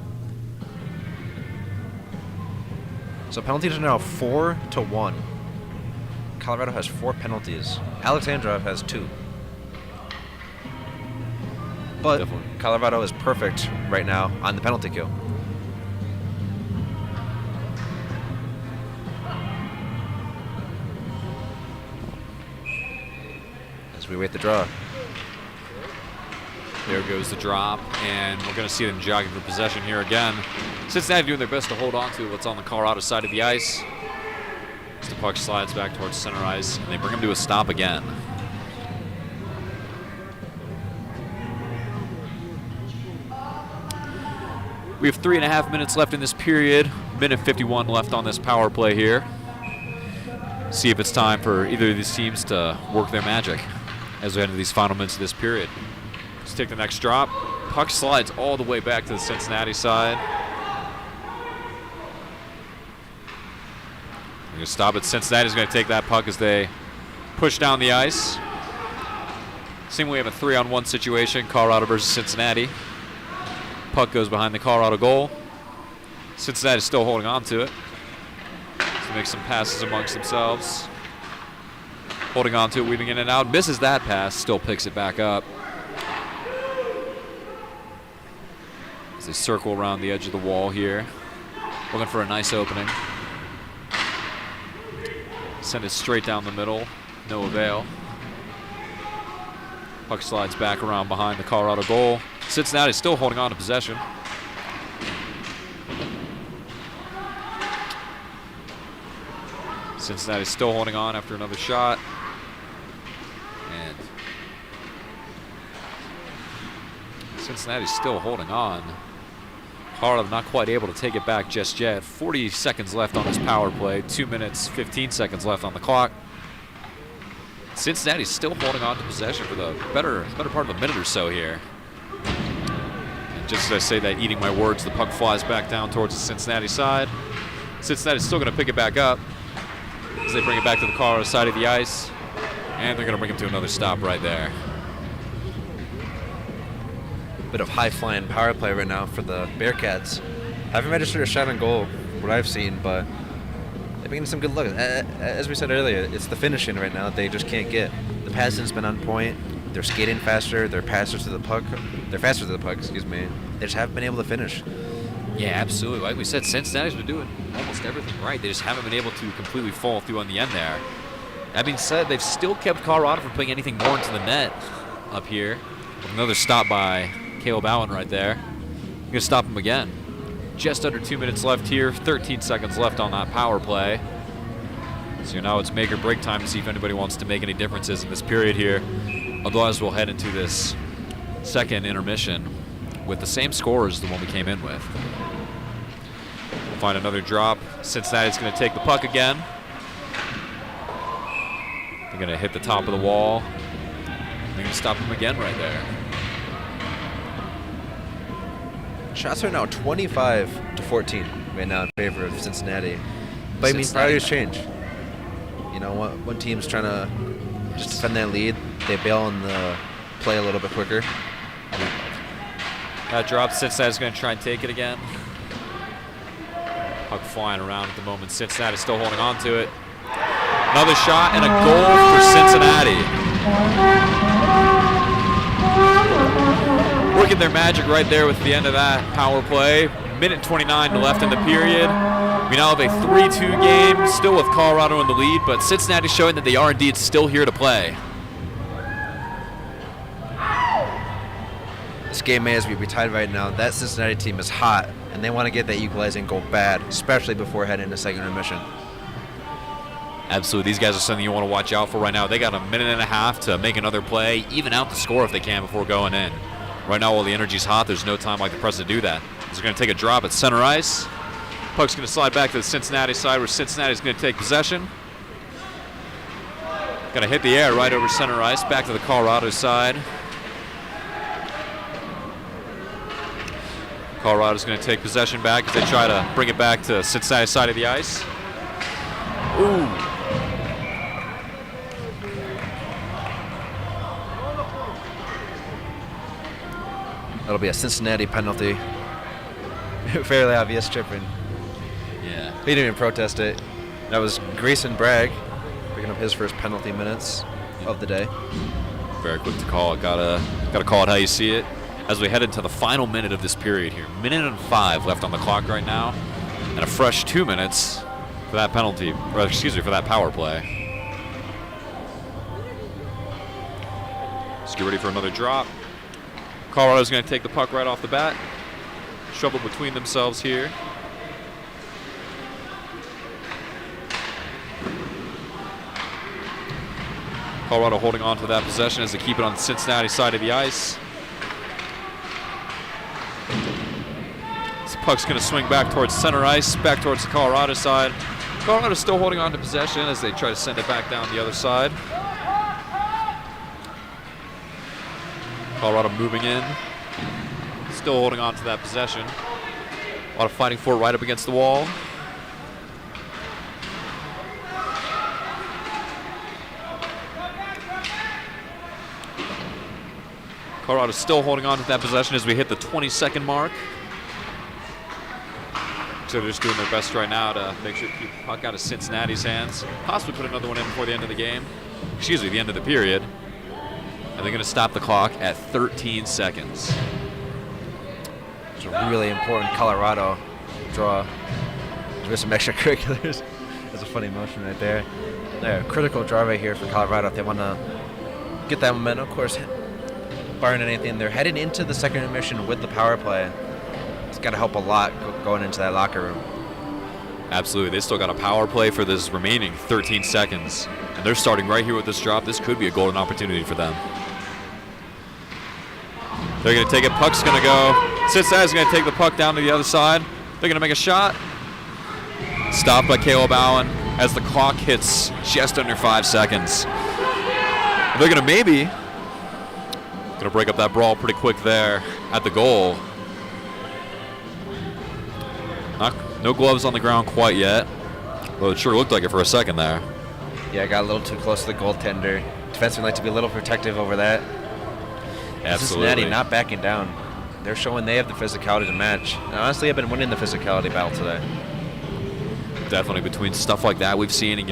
So penalties are now 4-1. Colorado has 4 penalties. Alexandrov has 2. But Definitely. Colorado is perfect right now on the penalty kill. As we wait the draw. There goes the drop, and we're going to see them jogging for possession here again. Cincinnati doing their best to hold on to what's on the Colorado side of the ice. As the puck slides back towards center ice, and they bring him to a stop again. We have 3.5 minutes left in this period. Minute 51 left on this power play here. See if it's time for either of these teams to work their magic as we head into these final minutes of this period. Let's take the next drop. Puck slides all the way back to the Cincinnati side. We're going to stop it. Cincinnati's going to take that puck as they push down the ice. Seeing we have a 3-on-1 situation, Colorado versus Cincinnati. Puck goes behind the Colorado goal. Cincinnati's still holding on to it. So make some passes amongst themselves. Holding on to it, weaving in and out. Misses that pass, still picks it back up. As they circle around the edge of the wall here. Looking for a nice opening. Send it straight down the middle. No avail. Puck slides back around behind the Colorado goal. Cincinnati still holding on to possession. Cincinnati still holding on after another shot. And Cincinnati's still holding on. Colorado not quite able to take it back just yet. 40 seconds left on this power play. 2 minutes, 15 seconds left on the clock. Cincinnati's still holding on to possession for the better part of a minute or so here. And just as I say that, eating my words, the puck flies back down towards the Cincinnati side. Cincinnati's still going to pick it back up as they bring it back to the Colorado side of the ice. And they're going to bring him to another stop right there. Bit of high-flying power play right now for the Bearcats. Haven't registered a shot on goal, what I've seen, but they've been getting some good looks. As we said earlier, it's the finishing right now that they just can't get. The passing's been on point. They're skating faster. They're faster to the puck. Excuse me. They just haven't been able to finish. Yeah, absolutely. Like we said, Cincinnati's been doing almost everything right. They just haven't been able to completely fall through on the end there. That being said, they've still kept Colorado from putting anything more into the net up here. Another stop by Caleb Allen right there. I'm going to stop him again. Just under 2 minutes left here. 13 seconds left on that power play. So now it's make or break time to see if anybody wants to make any differences in this period here. Otherwise, we'll head into this second intermission with the same score as the one we came in with. We'll find another drop. Cincinnati's going to take the puck again. They're going to hit the top of the wall. They're going to stop him again right there. Shots are now 25-14 right now in favor of Cincinnati. But I mean, priorities change. You know, one team's trying to just defend that lead. They bail on the play a little bit quicker. That drop, Cincinnati's going to try and take it again. Puck flying around at the moment. Cincinnati's still holding on to it. Another shot and a goal for Cincinnati. Working their magic right there with the end of that power play. Minute 29 left in the period. We now have a 3-2 game, still with Colorado in the lead, but Cincinnati showing that they are indeed still here to play. This game may as well be tied right now. That Cincinnati team is hot, and they want to get that equalizing goal bad, especially before heading into second intermission. Absolutely. These guys are something you want to watch out for right now. They got a minute and a half to make another play, even out the score if they can before going in. Right now, while the energy's hot, there's no time like the present to do that. They're going to take a drop at center ice. Puck's going to slide back to the Cincinnati side, where Cincinnati's going to take possession. Going to hit the air right over center ice, back to the Colorado side. Colorado's going to take possession back as they try to bring it back to Cincinnati's side of the ice. Ooh. That'll be a Cincinnati penalty. Fairly obvious tripping. Yeah. He didn't even protest it. That was Grayson Bragg picking up his first penalty minutes of the day. Very quick to call it. Gotta call it how you see it. As we head into the final minute of this period here. Minute and 5 left on the clock right now. And a fresh 2 minutes for that penalty, or excuse me, for that power play. Let's get ready for another drop. Colorado's going to take the puck right off the bat. Shovel between themselves here. Colorado holding on to that possession as they keep it on the Cincinnati side of the ice. This puck's going to swing back towards center ice, back towards the Colorado side. Colorado's still holding on to possession as they try to send it back down the other side. Colorado moving in, still holding on to that possession. A lot of fighting for it right up against the wall. Colorado still holding on to that possession as we hit the 20-second mark. So they're just doing their best right now to make sure to keep the puck out of Cincinnati's hands. Possibly put another one in before the end of the game. Excuse me, the end of the period. And they're going to stop the clock at 13 seconds. It's a really important Colorado draw. There's some extracurriculars. That's a funny motion right there. A critical draw right here for Colorado if they want to get that momentum. Of course, barring anything, they're heading into the second intermission with the power play. It's got to help a lot going into that locker room. Absolutely. They still got a power play for this remaining 13 seconds. And they're starting right here with this drop. This could be a golden opportunity for them. They're going to take it. Puck's going to go. Cincinnati's going to take the puck down to the other side. They're going to make a shot. Stopped by Caleb Allen as the clock hits just under 5 seconds. They're going to break up that brawl pretty quick there at the goal. No gloves on the ground quite yet. Well, it sure looked like it for a second there. Yeah, I got a little too close to the goaltender. Defensemen like to be a little protective over that. Absolutely. Cincinnati not backing down. They're showing they have the physicality to match. And honestly, I've been winning the physicality battle today. Definitely between stuff like that we've seen, and,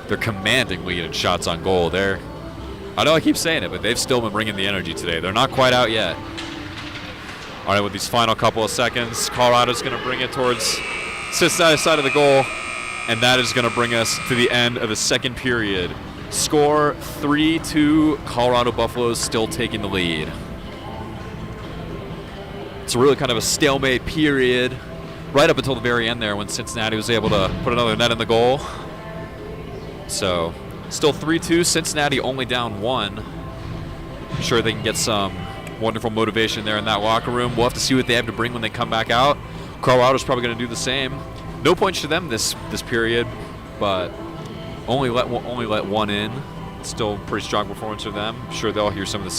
they're commanding lead in shots on goal. I know I keep saying it, but they've still been bringing the energy today. They're not quite out yet. All right, with these final couple of seconds, Colorado's going to bring it towards Cincinnati's side of the goal, and that is going to bring us to the end of the second period. Score 3-2, Colorado Buffaloes still taking the lead. It's really kind of a stalemate period right up until the very end there when Cincinnati was able to put another net in the goal. So still 3-2, Cincinnati only down 1. I'm sure they can get some wonderful motivation there in that locker room. We'll have to see what they have to bring when they come back out. Colorado's probably going to do the same. No points to them this period, but only let one in. Still pretty strong performance for them. I'm sure they'll hear some of the same